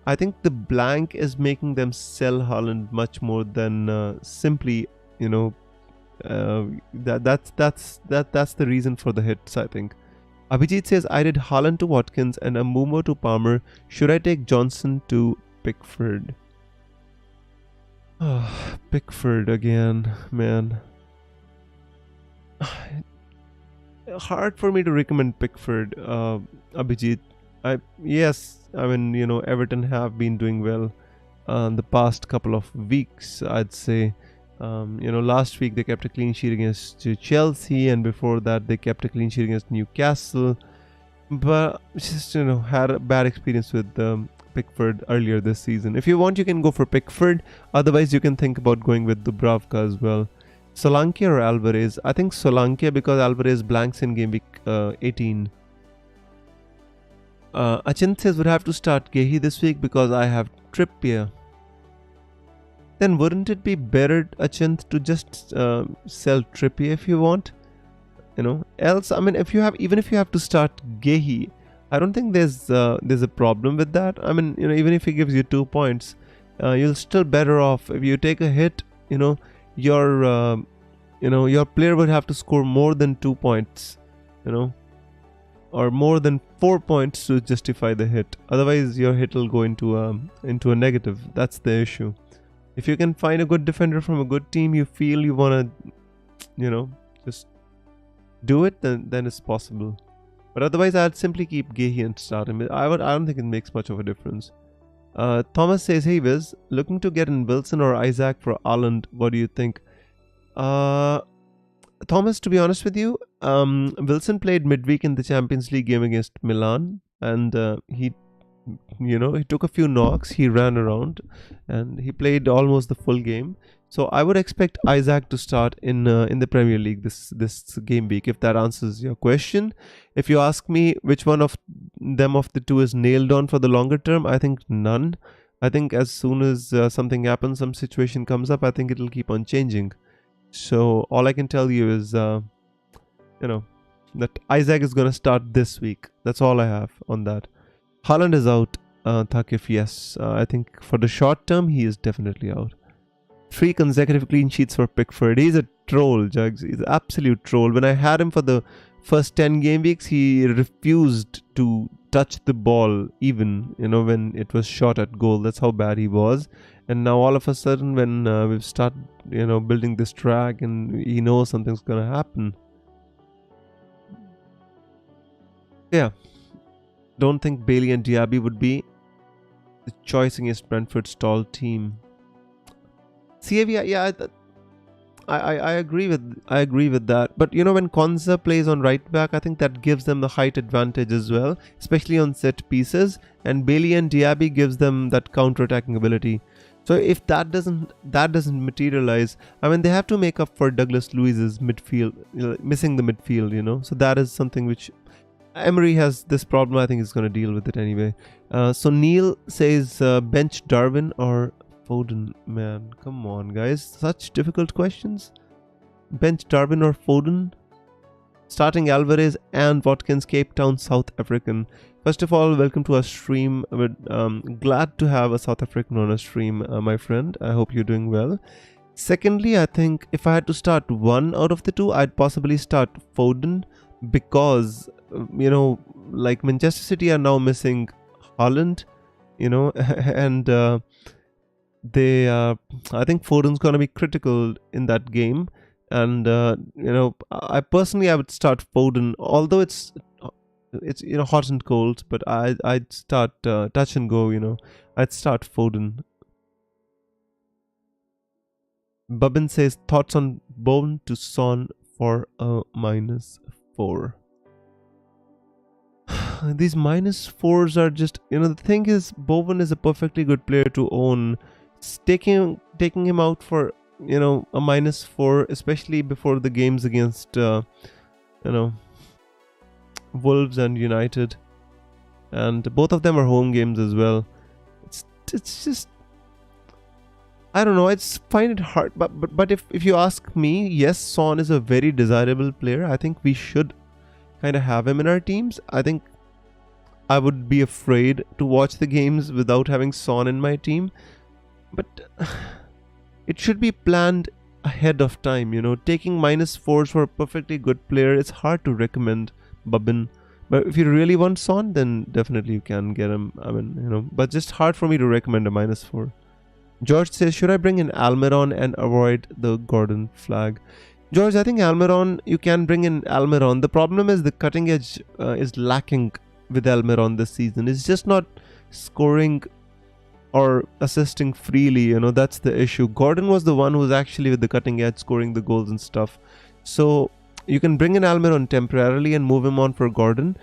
I think the blank is making them sell Haaland much more than simply, that's the reason for the hits, I think. Abhijit says I did Haaland to Watkins and Mbeumo to Palmer. Should I take Johnson to Pickford? Pickford again, man. Hard for me to recommend Pickford, Abhijit. Everton have been doing well the past couple of weeks, I'd say. Last week they kept a clean sheet against Chelsea, and before that they kept a clean sheet against Newcastle. But just had a bad experience with Pickford earlier this season. If you want, you can go for Pickford. Otherwise, you can think about going with Dubravka as well. Solanke or Alvarez? I think Solanke, because Alvarez blanks in game week 18. Achint says would have to start Gehi this week because I have Trippier. Then wouldn't it be better, Achint, to just sell Trippier if you want? Else, I mean, if you have to start Gehi, I don't think there's a problem with that. I mean, even if he gives you 2 points, you're still better off if you take a hit. Your player would have to score more than 2 points, or more than 4 points to justify the hit. Otherwise, your hit will go into a negative. That's the issue. If you can find a good defender from a good team, you feel you wanna, just do it, then it's possible. But otherwise, I'd simply keep Gehi and start him. I don't think it makes much of a difference. Thomas says, hey Wiz, looking to get in Wilson or Isaac for Haaland. What do you think? Thomas, to be honest with you, Wilson played midweek in the Champions League game against Milan, and he took a few knocks, he ran around, and he played almost the full game. So I would expect Isaac to start in the Premier League this game week, if that answers your question. If you ask me which one of the two is nailed on for the longer term, I think none. I think as soon as something happens, some situation comes up, I think it'll keep on changing. So all I can tell you is, that Isaac is going to start this week. That's all I have on that. Haaland is out, Thakif, yes. I think for the short term, he is definitely out. 3 consecutive clean sheets for Pickford. He's a troll, Jugs. He's an absolute troll. When I had him for the first 10 game weeks, he refused to touch the ball even, when it was shot at goal. That's how bad he was. And now all of a sudden, when we've started, building this track and he knows something's going to happen. Yeah. Don't think Bailey and Diaby would be the choice against Brentford's tall team. CAV, yeah, I agree with that. But you know, when Konza plays on right back, I think that gives them the height advantage as well, especially on set pieces. And Bailey and Diaby gives them that counter-attacking ability. So if that doesn't materialize, I mean, they have to make up for Douglas Luiz's midfield, missing the midfield. So that is something which Emery has this problem. I think he's going to deal with it anyway. So Neil says bench Darwin or Foden. Man, come on, guys. Such difficult questions. Bench Darwin or Foden? Starting Alvarez and Watkins, Cape Town, South African. First of all, welcome to our stream. We're glad to have a South African on our stream, my friend. I hope you're doing well. Secondly, I think if I had to start one out of the two, I'd possibly start Foden because, like Manchester City are now missing Haaland, and I think Foden's going to be critical in that game. And, I would start Foden, although it's hot and cold, but I'd start touch and go, I'd start Foden. Babin says thoughts on Bowen to Son for a -4. These -4s are just, the thing is, Bowen is a perfectly good player to own. Taking him out for, a -4, especially before the games against, Wolves and United. And both of them are home games as well. It's just, I don't know, I just find it hard. But if you ask me, yes, Son is a very desirable player. I think we should kind of have him in our teams. I think I would be afraid to watch the games without having Son in my team. But it should be planned ahead of time, Taking -4s for a perfectly good player, it's hard to recommend, Babin. But if you really want Son, then definitely you can get him. I mean, but just hard for me to recommend a -4. George says, should I bring in Almiron and avoid the Gordon flag? George, I think Almiron, you can bring in Almiron. The problem is the cutting edge is lacking with Almiron this season. It's just not scoring or assisting freely, that's the issue. Gordon was the one who was actually with the cutting edge scoring the goals and stuff. So you can bring in Almiron temporarily and move him on for Gordon.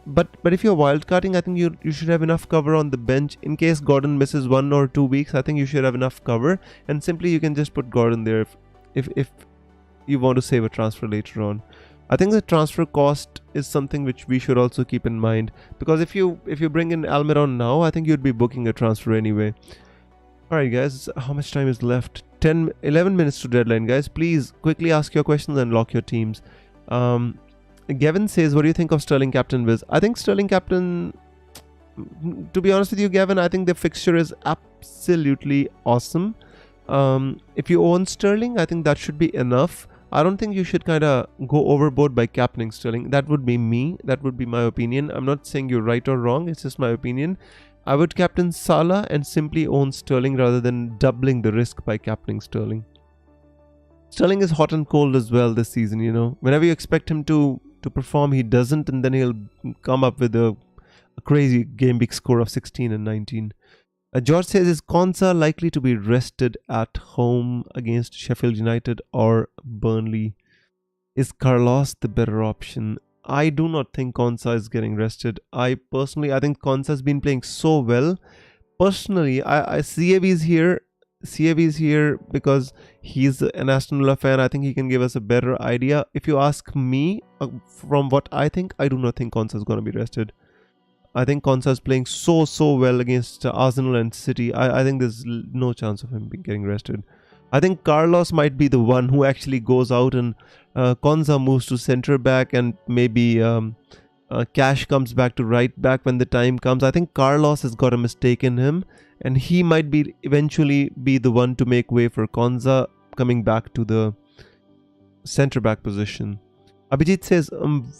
But if you're wildcarding, I think you should have enough cover on the bench in case Gordon misses 1 or 2 weeks. I think you should have enough cover, and simply you can just put Gordon there if you want to save a transfer later on. I think the transfer cost is something which we should also keep in mind, because if you bring in Almiron now, I think you'd be booking a transfer anyway. Alright guys, how much time is left? 11 minutes to deadline, guys. Please quickly ask your questions and lock your teams. Gavin says, what do you think of Sterling captain Viz? I think Sterling captain, to be honest with you, Gavin, I think the fixture is absolutely awesome. If you own Sterling, I think that should be enough. I don't think you should kind of go overboard by captaining Sterling. That would be me. That would be my opinion. I'm not saying you're right or wrong. It's just my opinion. I would captain Salah and simply own Sterling rather than doubling the risk by captaining Sterling. Sterling is hot and cold as well this season, Whenever you expect him to perform, he doesn't, and then he'll come up with a crazy game week score of 16 and 19. George says, is Konsa likely to be rested at home against Sheffield United or Burnley? Is Carlos the better option? I do not think Konsa is getting rested. I think Konsa has been playing so well. Personally, CAB is here. CAB is here because he's an Aston Villa fan. I think he can give us a better idea. If you ask me, from what I think, I do not think Konsa is going to be rested. I think Konsa is playing so well against Arsenal and City. I think there's no chance of him getting rested. I think Carlos might be the one who actually goes out and Konsa moves to centre back, and maybe Cash comes back to right back when the time comes. I think Carlos has got a mistake in him, and he might eventually be the one to make way for Konsa coming back to the centre back position. Abhijit says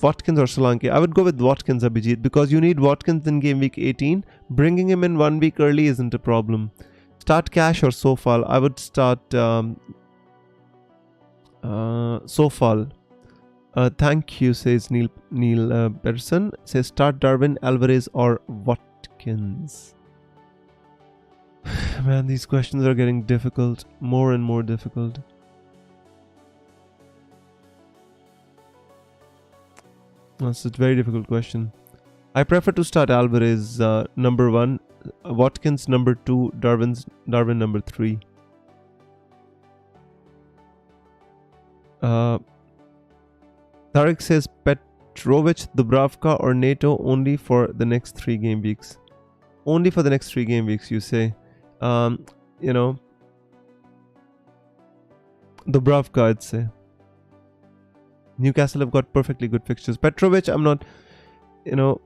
Watkins or Solanke. I would go with Watkins, Abhijit, because you need Watkins in game week 18. Bringing him in 1 week early isn't a problem. Start Cash or Sofal. I would start Sofal. Thank you, says Neil Peterson. Says start Darwin, Alvarez or Watkins. Man, these questions are getting difficult. More and more difficult. That's a very difficult question. I prefer to start Alvarez number 1, Watkins number 2, Darwin number 3. Tariq says Petrovic, Dubravka or Neto only for the next 3 game weeks. Only for the next 3 game weeks, you say. You know, Dubravka, I'd say. Newcastle have got perfectly good fixtures. Petrovic, I'm not, you know,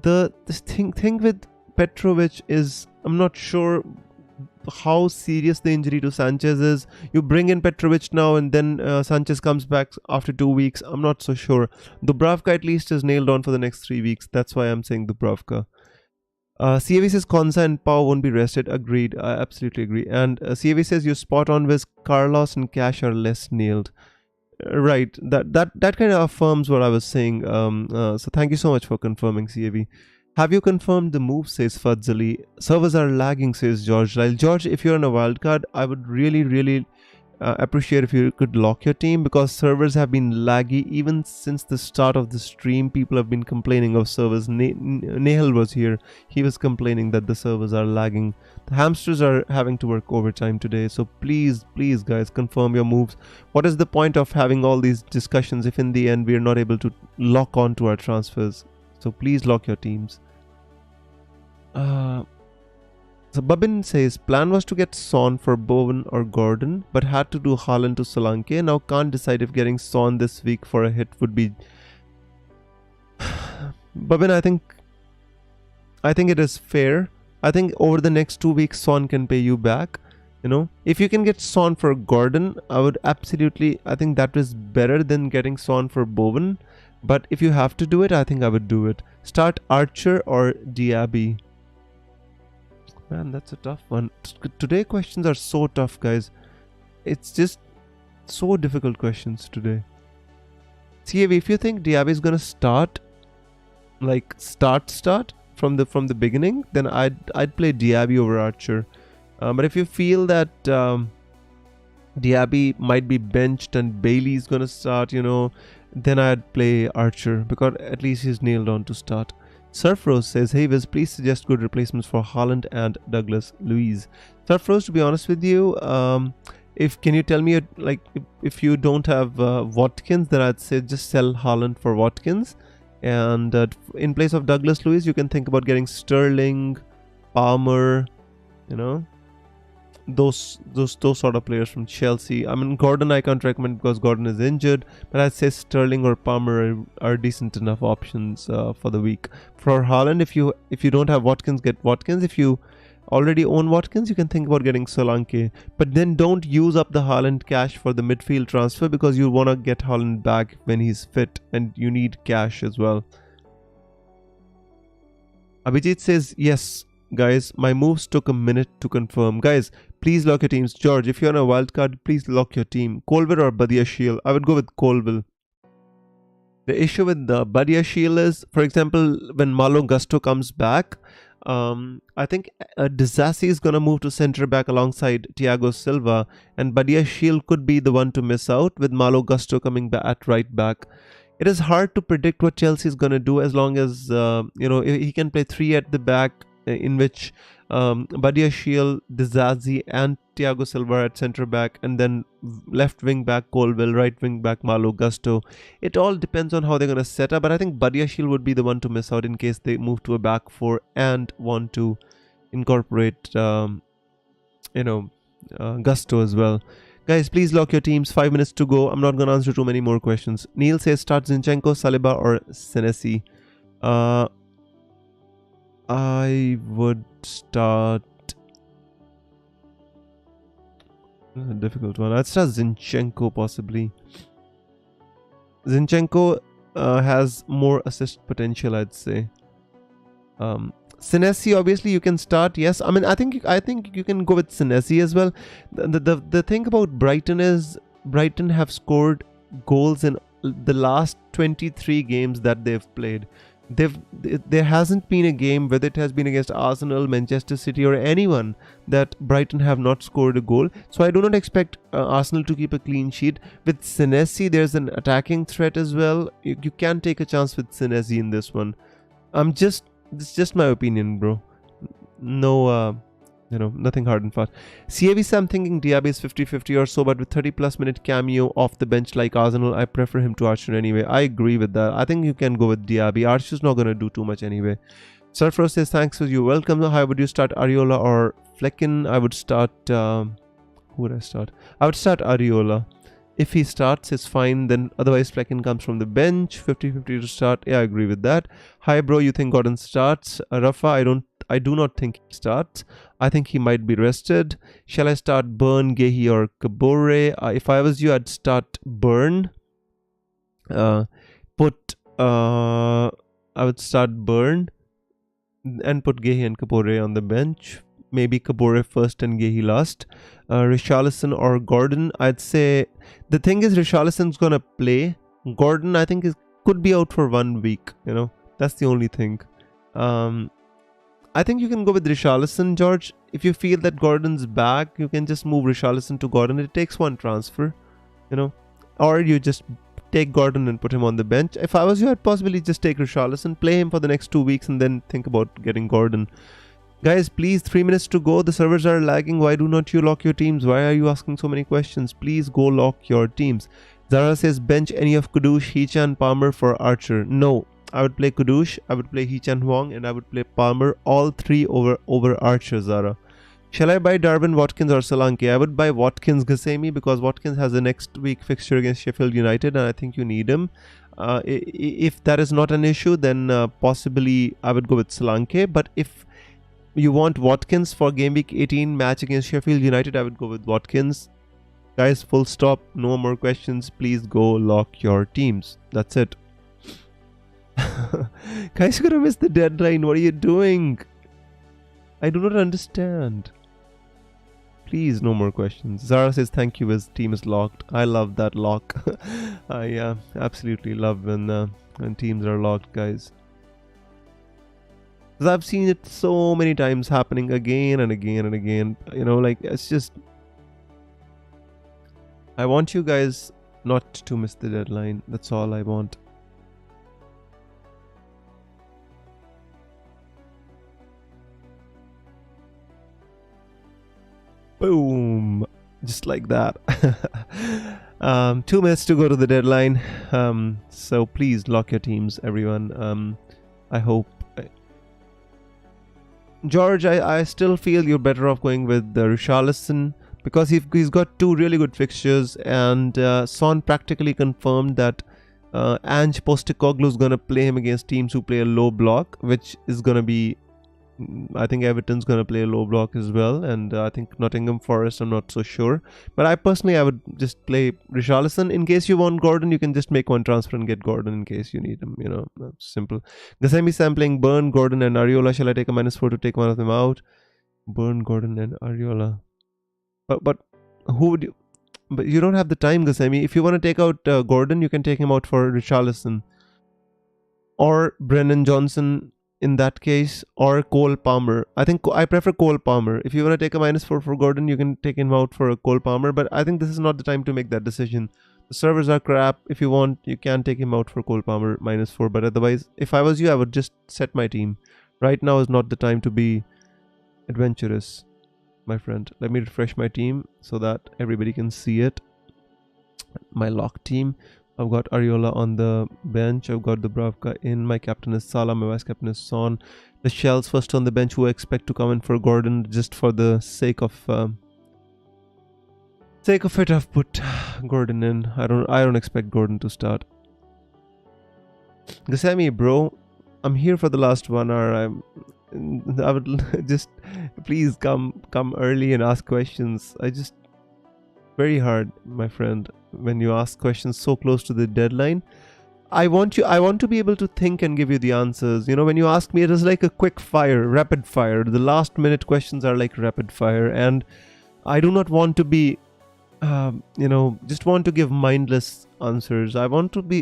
this thing with Petrovic is, I'm not sure how serious the injury to Sanchez is. You bring in Petrovic now and then Sanchez comes back after 2 weeks. I'm not so sure. Dubravka at least is nailed on for the next 3 weeks. That's why I'm saying Dubravka. CAV says Konsa and Pau won't be rested. Agreed. I absolutely agree. And CAV says you spot on with Carlos and Cash are less nailed. Right. That kind of affirms what I was saying. So thank you so much for confirming, CAV. Have you confirmed the move, says Fadzali. Servers are lagging, says George. Like, George, if you're on a wildcard, I would really appreciate if you could lock your team, because servers have been laggy even since the start of the stream. People have been complaining of servers. Nehal was here. He was complaining that the servers are lagging. The hamsters are having to work overtime today. So please guys, confirm your moves. What is the point of having all these discussions if in the end we are not able to lock on to our transfers? So please lock your teams. So Babin says, plan was to get Son for Bowen or Gordon, but had to do Haaland to Solanke. Now can't decide if getting Son this week for a hit would be... Babin, I think it is fair. I think over the next 2 weeks, Son can pay you back. You know, if you can get Son for Gordon, I would absolutely... I think that is better than getting Son for Bowen. But if you have to do it, I think I would do it. Start Archer or Diaby. Man, that's a tough one. Today questions are so tough, guys. It's just so difficult questions today. CAV, if you think Diaby is gonna start, like start from the beginning, then I'd play Diaby over Archer. But if you feel that Diaby might be benched and Bailey's gonna start, you know, then I'd play Archer, because at least he's nailed on to start. Surfrose says, hey Viz, please suggest good replacements for Haaland and Douglas Luiz. Surfrose, to be honest with you, can you tell me, like, if you don't have Watkins, then I'd say just sell Haaland for Watkins, and in place of Douglas Luiz, you can think about getting Sterling, Palmer, you know, those sort of players from Chelsea. I mean, Gordon I can't recommend because Gordon is injured, but I'd say Sterling or Palmer are decent enough options for the week. For Haaland, if you don't have Watkins, get Watkins. If you already own Watkins, you can think about getting Solanke, but then don't use up the Haaland cash for the midfield transfer, because you want to get Haaland back when he's fit and you need cash as well. Abhijit says, yes guys, my moves took a minute to confirm. Guys, please lock your teams. George, if you're on a wildcard, please lock your team. Colville or Badiashile? I would go with Colville. The issue with the Badiashile is, for example, when Malo Gusto comes back, I think Disasi is going to move to centre back alongside Thiago Silva, and Badiashile could be the one to miss out with Malo Gusto coming back at right back. It is hard to predict what Chelsea is going to do, as long as you know, he can play 3 at the back, in which Badiashile, Disasi and Thiago Silva at centre back, and then left wing back Colville, right wing back Malo Gusto. It all depends on how they're going to set up, but I think Badiashile would be the one to miss out in case they move to a back 4 and want to incorporate you know, Gusto as well. Guys, please lock your teams. 5 minutes to go. I'm not going to answer too many more questions. Neil says start Zinchenko, Saliba or Senesi. I would start... a difficult one. I'd start Zinchenko possibly. Zinchenko has more assist potential, I'd say. Senesi, obviously you can start. Yes, I mean, I think you can go with Senesi as well. The thing about Brighton is Brighton have scored goals in the last 23 games that they've played. There hasn't been a game, whether it has been against Arsenal, Manchester City, or anyone, that Brighton have not scored a goal. So I do not expect Arsenal to keep a clean sheet. With Senesi, there's an attacking threat as well. You can take a chance with Senesi in this one. This is just my opinion, bro. No, nothing hard and fast. CAVC, I'm thinking Diaby is 50-50 or so, but with 30+ minute cameo off the bench like Arsenal, I prefer him to Archer anyway. I agree with that. I think you can go with Diaby. Archer's not going to do too much anyway. Surfer says, thanks for you. Welcome. How would you start, Areola or Flecken? I would start... who would I start? I would start Areola. If he starts, it's fine. Then otherwise, Flecken comes from the bench. 50-50 to start. Yeah, I agree with that. Hi, bro. You think Gordon starts? Rafa, I do not think he starts. I think he might be rested. Shall I start Burn, Gehi, or Kabore? If I was you, I'd start Burn. I would start Burn and put Gehi and Kabore on the bench. Maybe Kabore first and Gehi last. Richarlison or Gordon? I'd say the thing is Richarlison's gonna play. Gordon, I think, could be out for 1 week. That's the only thing. I think you can go with Richarlison, George. If you feel that Gordon's back, you can just move Richarlison to Gordon. It takes one transfer, or you just take Gordon and put him on the bench. If I was you, I'd possibly just take Richarlison, play him for the next 2 weeks, and then think about getting Gordon. Guys, please, 3 minutes to go. The servers are lagging. Why do not you lock your teams? Why are you asking so many questions? Please go lock your teams. Zara says, bench any of Kudus, Hichan, Palmer for Archer. No. I would play Kudus, I would play Hichan Huang, and I would play Palmer, all three over Archer, Zara. Shall I buy Darwin, Watkins, or Solanke? I would buy Watkins, Gassemi, because Watkins has the next week fixture against Sheffield United, and I think you need him. If that is not an issue, then possibly I would go with Solanke. But if you want Watkins for game week 18 match against Sheffield United, I would go with Watkins. Guys, full stop. No more questions. Please go lock your teams. That's it. Guys, you're gonna miss the deadline. What are you doing? I do not understand. Please, no more questions. Zara says thank you, his team is locked. I love that lock. I absolutely love when teams are locked, guys. Because I've seen it so many times happening again and again and again. It's just... I want you guys not to miss the deadline. That's all I want. Boom, just like that. 2 minutes to go to the deadline. So please lock your teams, everyone. I hope. George, I still feel you're better off going with Richarlison, because he's got 2 really good fixtures, and Son practically confirmed that Ange Postecoglou is going to play him against teams who play a low block, which is going to be... I think Everton's going to play a low block as well, and I think Nottingham Forest, I'm not so sure. But I would just play Richarlison. In case you want Gordon, you can just make one transfer and get Gordon in case you need him. That's simple. Gassemi sampling, Burn, Gordon, and Areola. Shall I take a -4 to take one of them out? Burn, Gordon, and Areola. But who would you... But you don't have the time, Gassemi. If you want to take out Gordon, you can take him out for Richarlison. Or Brennan Johnson... in that case, or Cole Palmer. I think I prefer Cole Palmer. If you want to take a -4 for Gordon, you can take him out for a Cole Palmer, but I think this is not the time to make that decision. The servers are crap. If you want, you can take him out for Cole Palmer -4, but otherwise, if I was you, I would just set my team. Right now is not the time to be adventurous, my friend. Let me refresh my team so that everybody can see it. My lock team. I've got Areola on the bench. I've got Dubravka in. My captain is Salah. My vice captain is Son. The Shells first on the bench, who I expect to come in for Gordon just for the sake of it. I've put Gordon in. I don't expect Gordon to start. Gassemi, bro, I'm here for the last 1 hour. I would just please come early and ask questions. Very hard, my friend, when you ask questions so close to the deadline. I want to be able to think and give you the answers. When you ask me, it is like a quick fire, rapid fire. The last minute questions are like rapid fire, and I do not want to be just want to give mindless answers. I want to be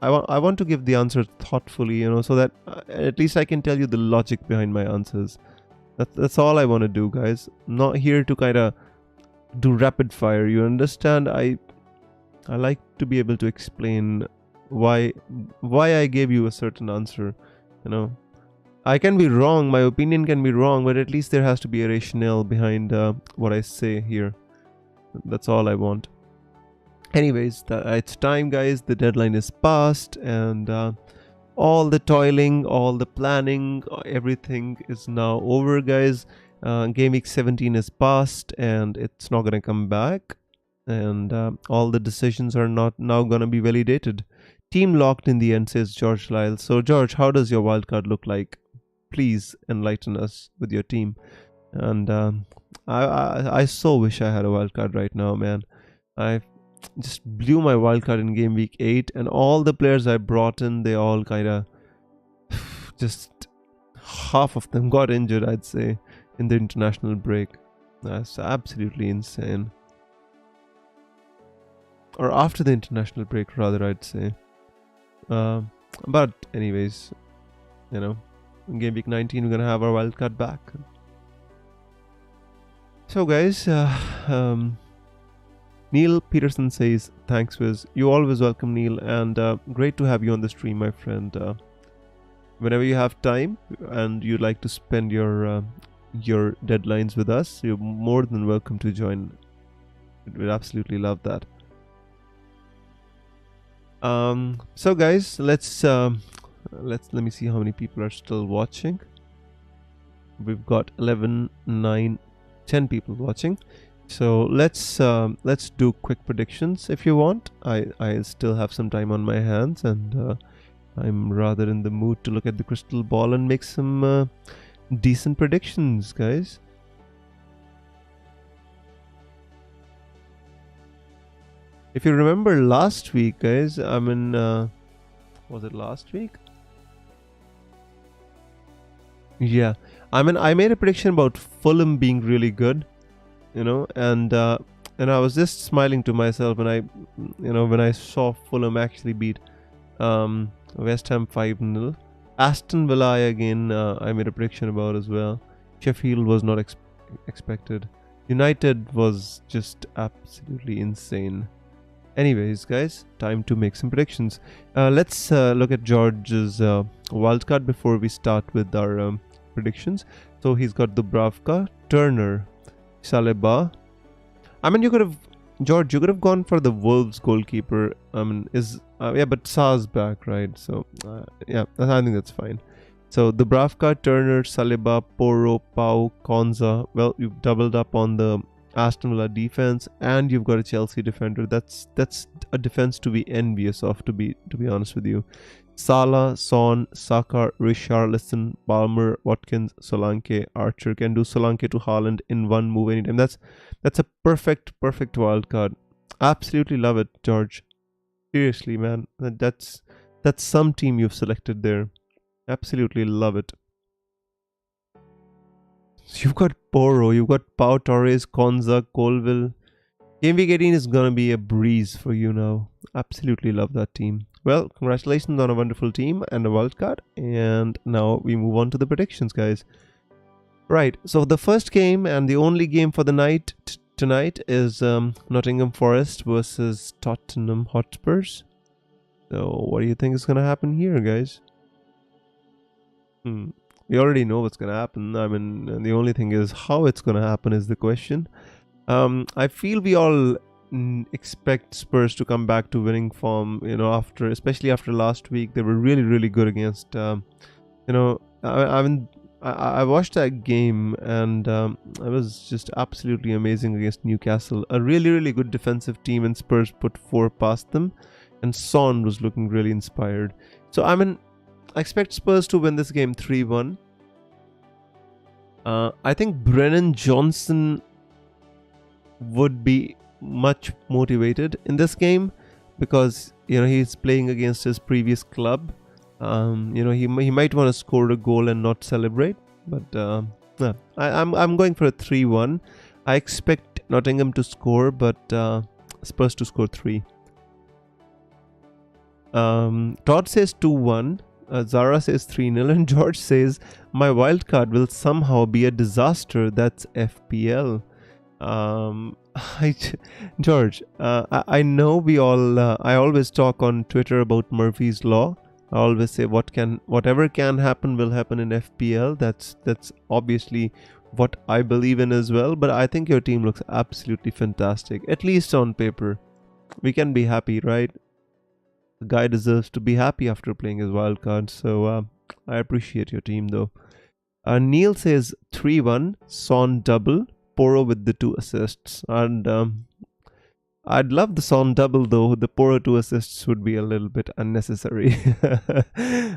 I want to give the answer thoughtfully, you know, so that at least I can tell you the logic behind my answers. That's all I want to do, guys. I'm not here to kind of do rapid fire. You understand? I like to be able to explain why I gave you a certain answer. You know, I can be wrong. My opinion can be wrong, but at least there has to be a rationale behind what I say here. That's all I want. Anyways, it's time, guys. The deadline is passed, and all the toiling, all the planning, everything is now over, guys. Game week 17 is passed, and it's not gonna come back, and all the decisions are not now gonna be validated. Team locked in the end, says George Lyle. So George, how does your wildcard look like? Please enlighten us with your team. And I so wish I had a wildcard right now, man. I just blew my wildcard in game week 8, and all the players I brought in, they all kind of just half of them got injured, I'd say, in the international break. That's absolutely insane. Or after the international break, rather, I'd say. But anyways, you know, in game week 19 we're gonna have our wildcard back. So guys, Neil Peterson says, thanks Wiz. You're always welcome, Neil, and great to have you on the stream, my friend. Whenever you have time and you'd like to spend your deadlines with us, you're more than welcome to join. We'd absolutely love that. So guys, let me see how many people are still watching. We've got 11, 9, 10 people watching. So let's do quick predictions if you want. I still have some time on my hands, and I'm rather in the mood to look at the crystal ball and make some decent predictions, guys. If you remember last week, guys, I mean, was it last week? Yeah, I mean, I made a prediction about Fulham being really good, you know, and I was just smiling to myself when I saw Fulham actually beat West Ham 5-0. Aston Villa again, I made a prediction about as well. Sheffield was not expected. United was just absolutely insane. Anyways, guys, time to make some predictions. Let's look at George's wildcard before we start with our predictions. So he's got Dubravka, Turner, Saliba. I mean, George, you could have gone for the Wolves goalkeeper. I mean, yeah, but Sa's back, right? So yeah, I think that's fine. So Dubravka, Turner, Saliba, Porro, Pau, Konza. Well, you've doubled up on the Aston Villa defense, and you've got a Chelsea defender. That's a defense to be envious of, to be honest with you. Salah, Son, Saka, Richarlison, Palmer, Watkins, Solanke, Archer. Can do Solanke to Haaland in one move anytime. That's a perfect wild card. Absolutely love it, George. Seriously, man, that's some team you've selected there. Absolutely love it. So you've got Porro, you've got Pau Torres, Konza, Colville. Game week 18 is gonna be a breeze for you now. Absolutely love that team. Well, congratulations on a wonderful team and a wildcard. And now we move on to the predictions, guys. Right, so the first game and the only game for the night tonight is Nottingham Forest versus Tottenham Hotspurs. So what do you think is gonna happen here, guys? We already know what's gonna happen. I mean, the only thing is how it's gonna happen is the question. I feel we all expect Spurs to come back to winning form, you know, especially after last week. They were really good against, you know, I watched that game, and it was just absolutely amazing against Newcastle. A really good defensive team, and Spurs put 4 past them, and Son was looking really inspired. So I mean, I expect Spurs to win this game 3-1. I think Brennan Johnson would be much motivated in this game because, you know, he's playing against his previous club. You know, he might want to score a goal and not celebrate, but yeah, I'm going for a 3-1. I expect Nottingham to score, but Spurs to score 3. Todd says 2-1. Zara says 3-0, and George says my wildcard will somehow be a disaster. That's FPL. George, I know we all. I always talk on Twitter about Murphy's Law. I always say whatever can happen will happen in FPL. That's obviously what I believe in as well. But I think your team looks absolutely fantastic, at least on paper. We can be happy, right? The guy deserves to be happy after playing his wild card. So I appreciate your team though. Neil says 3-1, Son double, Poro with the 2 assists. And I'd love the Son double though. The Poro 2 assists would be a little bit unnecessary.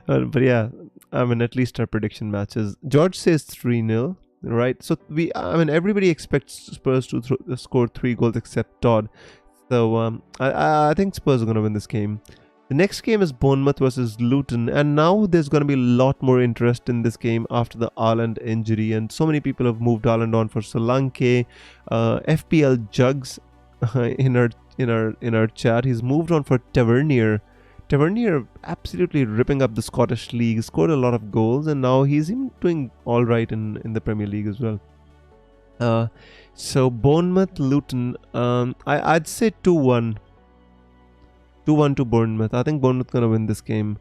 But yeah, I mean, at least our prediction matches. George says 3-0, right? So everybody expects Spurs to score 3 goals except Todd. So I think Spurs are going to win this game. The next game is Bournemouth versus Luton, and now there's going to be a lot more interest in this game after the Haaland injury, and so many people have moved Haaland on for Solanke. FPL Jugs in our chat, he's moved on for Tavernier. Tavernier absolutely ripping up the Scottish League, scored a lot of goals, and now he's even doing all right in the Premier League as well. So Bournemouth Luton, I'd say 2-1. 2-1 to Bournemouth. I think Bournemouth gonna win this game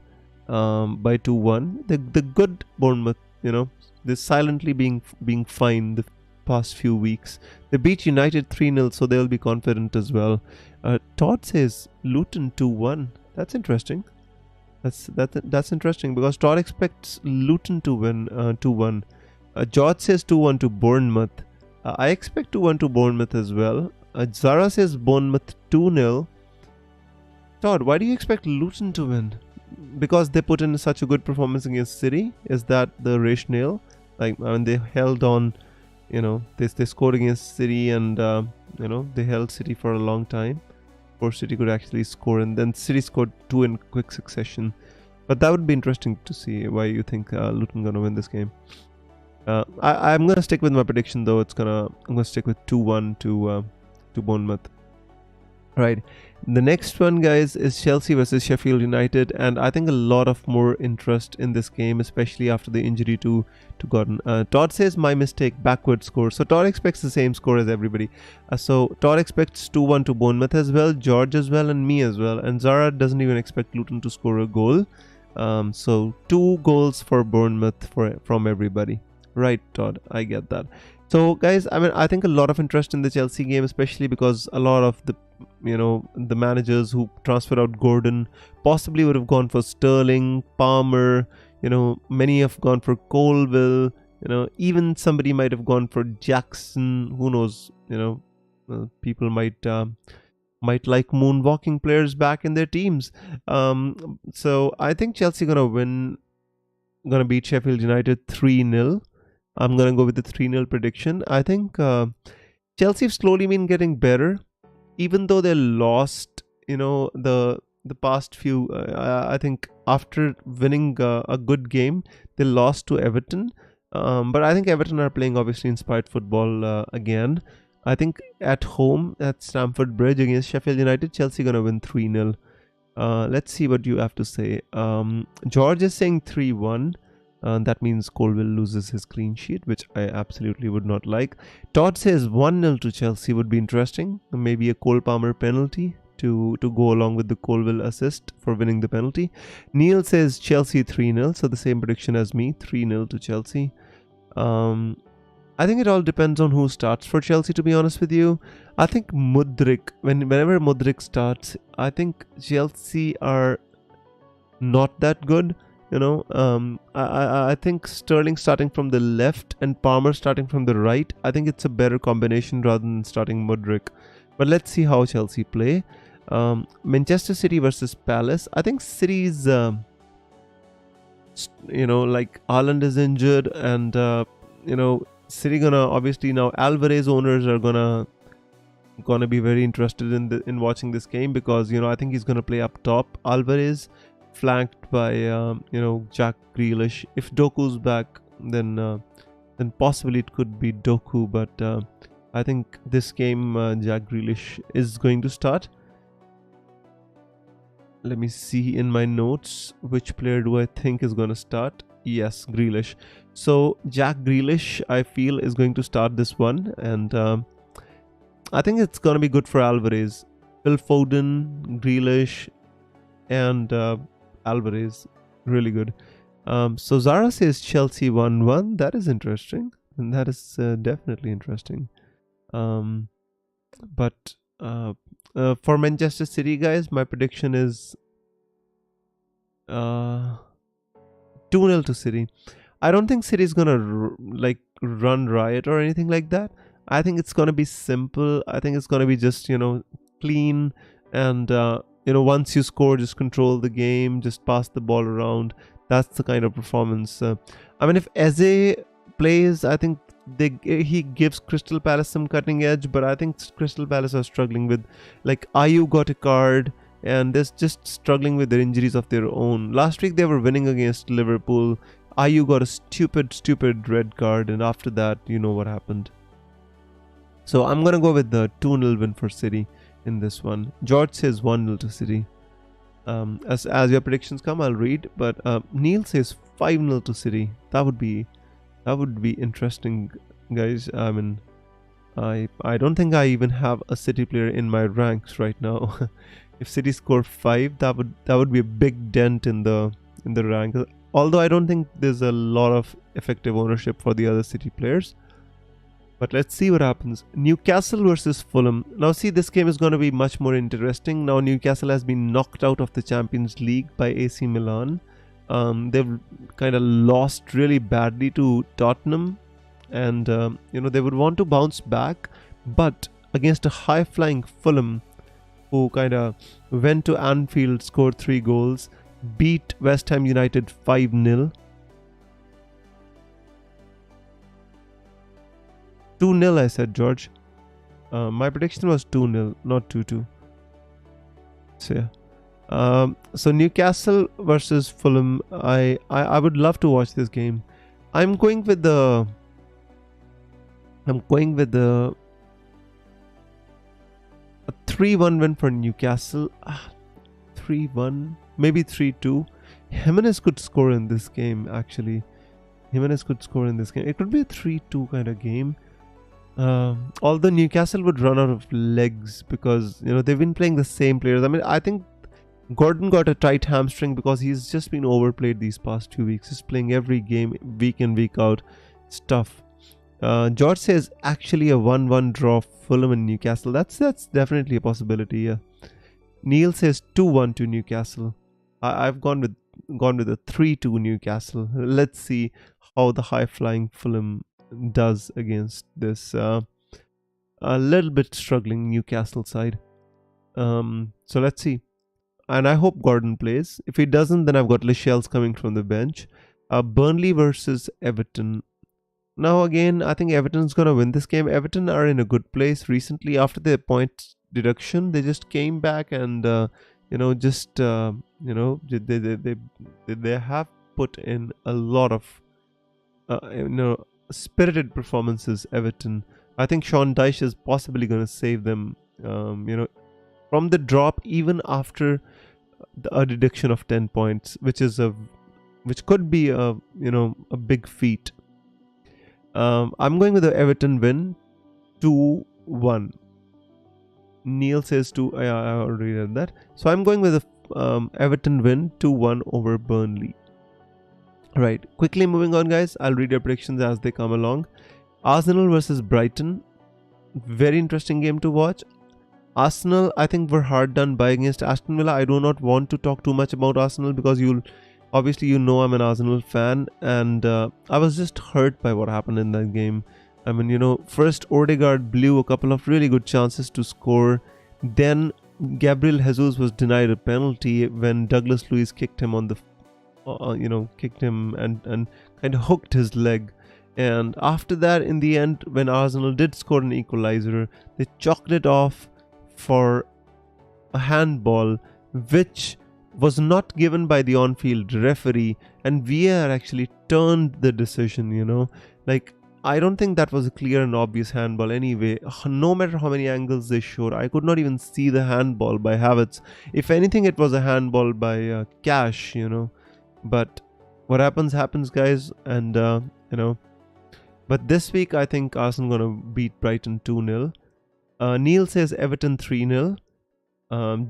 by 2-1. The good Bournemouth, they're silently being fine the past few weeks. They beat United 3-0, so they'll be confident as well. Todd says Luton 2-1. That's interesting. That's interesting because Todd expects Luton to win 2-1. George says 2-1 to Bournemouth. I expect 2-1 to Bournemouth as well. Zara says Bournemouth 2-0. Todd, why do you expect Luton to win? Because they put in such a good performance against City? Is that the rationale? They held on, they scored against City and, they held City for a long time. Before City could actually score, and then City scored 2 in quick succession. But that would be interesting to see why you think Luton gonna win this game. I'm gonna stick with my prediction though. I'm gonna stick with 2-1 to Bournemouth. Right. The next one, guys, is Chelsea versus Sheffield United, and I think a lot of more interest in this game, especially after the injury to Gordon. Todd says my mistake, backward score. So Todd expects the same score as everybody. So Todd expects 2-1 to Bournemouth as well, George as well, and me as well. And Zara doesn't even expect Luton to score a goal. So 2 goals for Bournemouth from everybody. Right, Todd, I get that. So guys, I think a lot of interest in the Chelsea game, especially because a lot of the managers who transferred out Gordon possibly would have gone for Sterling, Palmer, many have gone for Colville, even somebody might have gone for Jackson. Who knows? People might like moonwalking players back in their teams. So I think Chelsea gonna beat Sheffield United 3-0. I'm gonna go with the 3-0 prediction. I think Chelsea have slowly been getting better, even though they lost, the past few. I think after winning a good game, they lost to Everton. But I think Everton are playing obviously inspired football again. I think at home at Stamford Bridge against Sheffield United, Chelsea gonna win 3-0. Let's see what you have to say. George is saying 3-1. That means Colville loses his clean sheet, which I absolutely would not like. Todd says 1-0 to Chelsea would be interesting. Maybe a Cole Palmer penalty to go along with the Colville assist for winning the penalty. Neil says Chelsea 3-0, so the same prediction as me, 3-0 to Chelsea. I think it all depends on who starts for Chelsea, to be honest with you. I think Mudryk, whenever Mudryk starts, I think Chelsea are not that good. I think Sterling starting from the left and Palmer starting from the right, I think it's a better combination rather than starting Mudryk. But let's see how Chelsea play. Manchester City versus Palace. I think City's, Haaland is injured, and City gonna obviously now Alvarez owners are gonna be very interested in watching this game because I think he's gonna play up top. Alvarez, flanked by Jack Grealish. If Doku's back, then possibly it could be Doku, but I think this game Jack Grealish is going to start. Let me see in my notes which player do I think is going to start. Yes, Grealish. So Jack Grealish, I feel, is going to start this one, and I think it's going to be good for Alvarez. Phil Foden, Grealish, and Alvarez, really good. So Zara says Chelsea 1-1. That is interesting, and that is definitely interesting. But for Manchester City, guys, my prediction is 2-0 to City. I don't think City is gonna like run riot or anything like that. I think it's gonna be simple. I think it's gonna be just, you know, clean, and you know, once you score, just control the game, just pass the ball around. That's the kind of performance. I mean, if Eze plays, I think he gives Crystal Palace some cutting edge, but I think Crystal Palace are struggling with, like, Ayew got a card, and they're just struggling with their injuries of their own. Last week they were winning against Liverpool. Ayew got a stupid red card, and after that, you know what happened. So I'm gonna go with the 2-0 win for City in this one. George says 1-0 to City. As your predictions come, I'll read. But Neil says 5-0 to City. That would be interesting, guys. I mean, I don't think I even have a City player in my ranks right now. If City score 5, that would be a big dent in the rank. Although I don't think there's a lot of effective ownership for the other City players. But let's see what happens. Newcastle versus Fulham. Now see, this game is going to be much more interesting. Now Newcastle has been knocked out of the Champions League by AC Milan. They've kind of lost really badly to Tottenham. And, you know, they would want to bounce back. But against a high-flying Fulham, who kind of went to Anfield, scored 3 goals, beat West Ham United 5-0. 2-0, I said, George. My prediction was 2-0, not 2-2. So yeah. So Newcastle versus Fulham. I would love to watch this game. I'm going with the 3-1 win for Newcastle. 3-1, maybe 3-2. Jimenez could score in this game, actually. It could be a 3-2 kind of game. Although Newcastle would run out of legs because, you know, they've been playing the same players. I mean, I think Gordon got a tight hamstring because he's just been overplayed these past 2 weeks. He's playing every game, week in, week out. It's tough. George says actually a 1-1 draw, Fulham and Newcastle. That's definitely a possibility. Yeah. Neil says 2-1 to Newcastle. I've gone with a 3-2 Newcastle. Let's see how the high-flying Fulham does against this a little bit struggling Newcastle side. So let's see. And I hope Gordon plays. If he doesn't, then I've got Lascelles coming from the bench. Burnley versus Everton. Now again, I think Everton's gonna win this game. Everton are in a good place recently. After their point deduction, they just came back and you know, just you know, they have put in a lot of you know, spirited performances. Everton. I think Sean Dyche is possibly going to save them, you know, from the drop even after a deduction of 10 points, which could be a, you know, a big feat. I'm going with the Everton win 2-1. Neil says 2. I already read that. So I'm going with the Everton win 2-1 over Burnley. Right, quickly moving on, guys. I'll read your predictions as they come along. Arsenal versus Brighton. Very interesting game to watch. Arsenal, I think, were hard done by against Aston Villa. I do not want to talk too much about Arsenal because obviously you know I'm an Arsenal fan, and I was just hurt by what happened in that game. I mean, you know, first Odegaard blew a couple of really good chances to score. Then Gabriel Jesus was denied a penalty when Douglas Luiz kicked him on the you know, kicked him and kind of hooked his leg. And after that, in the end, when Arsenal did score an equalizer, they chalked it off for a handball, which was not given by the on-field referee, and VAR actually turned the decision, you know. Like, I don't think that was a clear and obvious handball anyway. No matter how many angles they showed, I could not even see the handball by Havertz. If anything, it was a handball by Cash, But what happens, guys. And, But this week, I think Arsenal going to beat Brighton 2-0. Neil says Everton 3-0.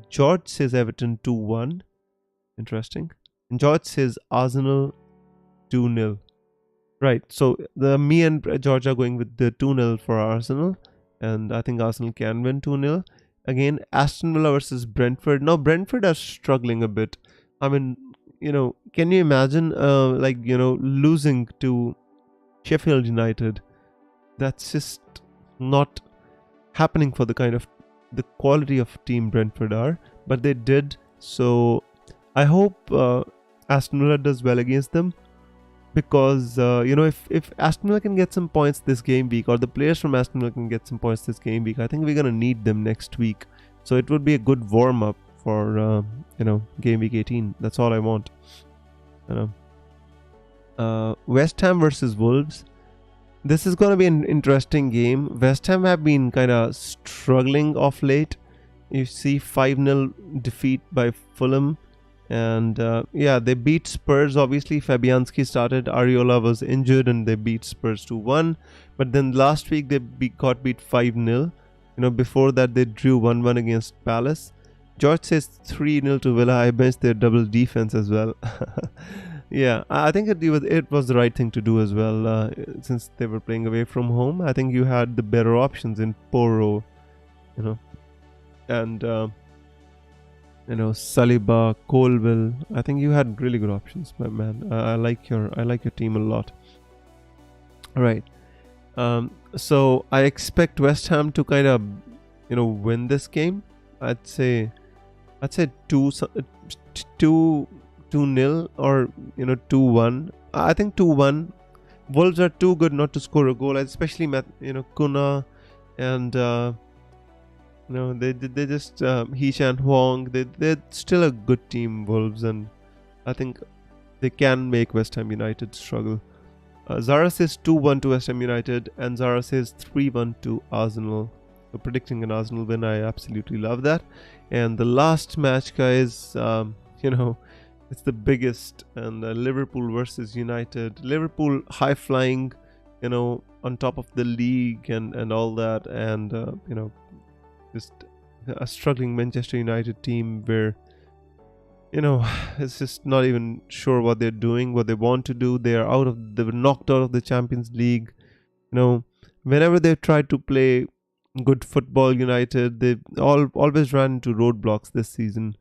George says Everton 2-1. Interesting. And George says Arsenal 2-0. Right, so me and George are going with the 2-0 for Arsenal, and I think Arsenal can win 2-0. Again, Aston Villa versus Brentford. Now, Brentford are struggling a bit. I mean, can you imagine, losing to Sheffield United? That's just not happening for the quality of team Brentford are, but they did. So I hope Aston Villa does well against them. Because, if Aston Villa can get some points this game week, or the players from Aston Villa can get some points this game week, I think we're going to need them next week. So it would be a good warm-up for, game week 18. That's all I want. West Ham versus Wolves. This is going to be an interesting game. West Ham have been kind of struggling off late. You see 5-0 defeat by Fulham. And they beat Spurs. Obviously, Fabianski started. Areola was injured, and they beat Spurs 2-1. But then last week they got beat 5-0. Before that they drew 1-1 against Palace. George says 3-0 to Villa. I benched their double defense as well. Yeah, I think it was the right thing to do as well. Since they were playing away from home, I think you had the better options in Porro, and. Saliba, Colville. I think you had really good options, my man. I like your team a lot. All right. So I expect West Ham to kind of, win this game. I'd say 2-0 or 2-1. I think 2-1. Wolves are too good not to score a goal, especially Kuna and. They just Hee-chan Huang. They're still a good team, Wolves, and I think they can make West Ham United struggle. Zara says 2-1 to West Ham United, and Zara says 3-1 to Arsenal. So predicting an Arsenal win, I absolutely love that. And the last match, guys, it's the biggest, and Liverpool versus United. Liverpool high flying, on top of the league and all that, and just a struggling Manchester United team where it's just not even sure what they're doing, what they want to do. They were knocked out of the Champions League. Whenever they've tried to play good football, United, they always ran into roadblocks this season,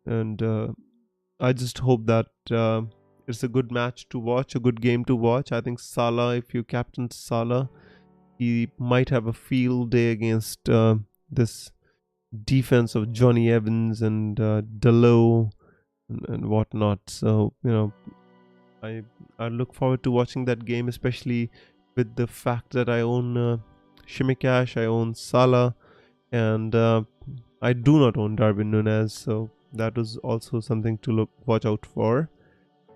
and I just hope that it's a good match to watch, a good game to watch. I think Salah, if you captain Salah, he might have a field day against this defense of Johnny Evans and Dalot and whatnot. So I look forward to watching that game, especially with the fact that I own Shimikash, I own Salah, and I do not own Darwin Núñez, so that was also something to watch out for.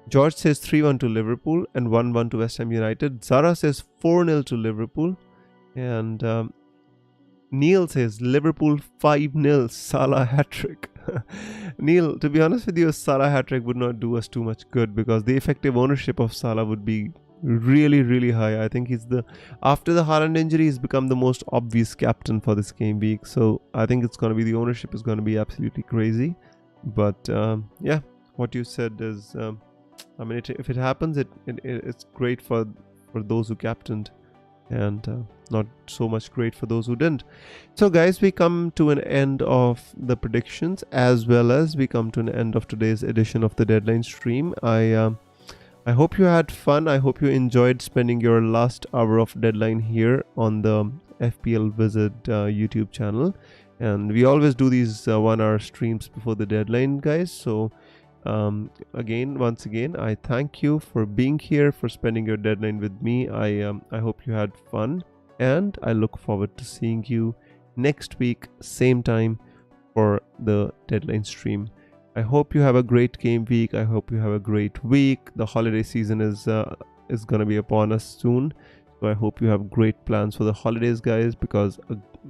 George says 3-1 to Liverpool and 1-1 to West Ham United. Zara says 4-0 to Liverpool, and Neil says Liverpool 5-0, Salah hat-trick. Neil, to be honest with you, a Salah hat-trick would not do us too much good, because the effective ownership of Salah would be really, really high. I think after the Haaland injury, he's become the most obvious captain for this game week. So I think the ownership is going to be absolutely crazy. But what you said is, if it happens, it's great for those who captained, and not so much great for those who didn't. So guys, we come to an end of the predictions, as well as we come to an end of today's edition of the Deadline stream. I hope you had fun. I hope you enjoyed spending your last hour of Deadline here on the FPL Wizard YouTube channel. And we always do these 1 hour streams before the deadline, guys. So once again, I thank you for being here, for spending your deadline with me. I hope you had fun, and I look forward to seeing you next week, same time, for the deadline stream. I hope you have a great game week. I hope you have a great week. The holiday season is gonna be upon us soon, So I hope you have great plans for the holidays, guys, because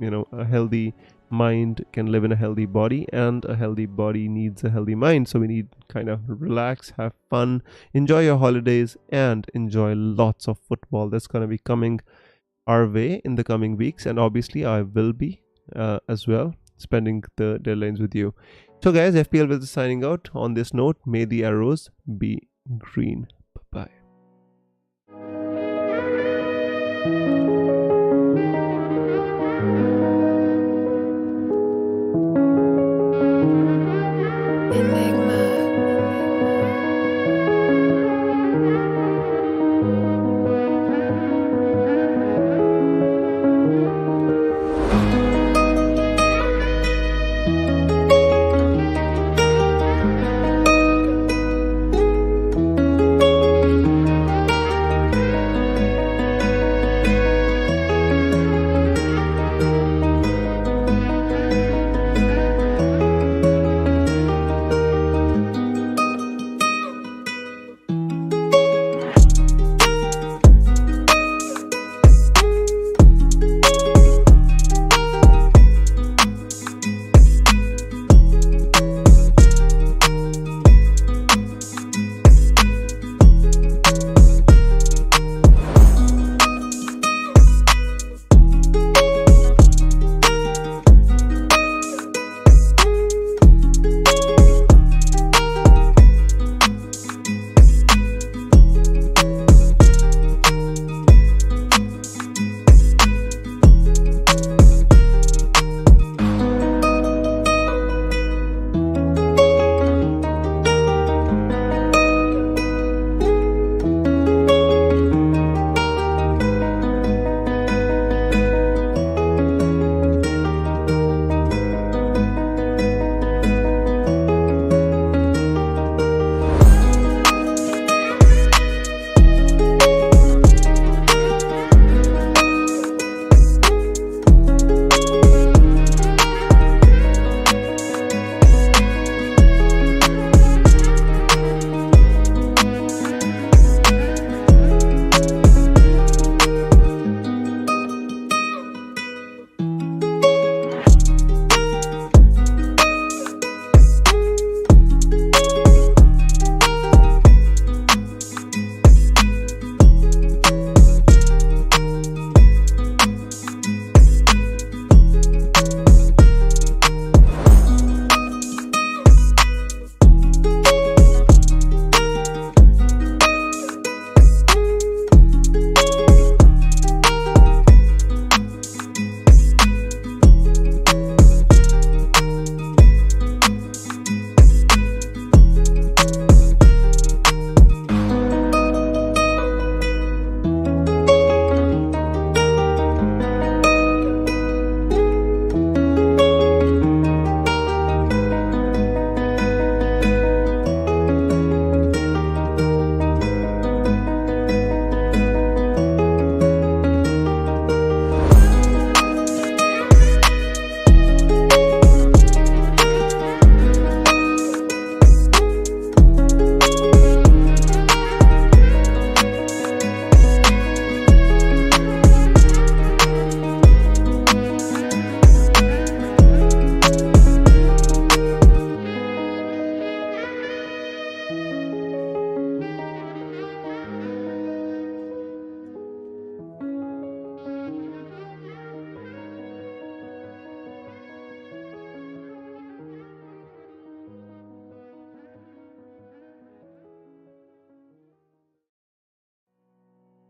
a healthy mind can live in a healthy body, and a healthy body needs a healthy mind. So we need kind of relax, have fun, enjoy your holidays, and enjoy lots of football that's going to be coming our way in the coming weeks. And obviously I will be as well spending the deadlines with you. So guys, FPL will be signing out. On this note, may the arrows be green. Bye bye.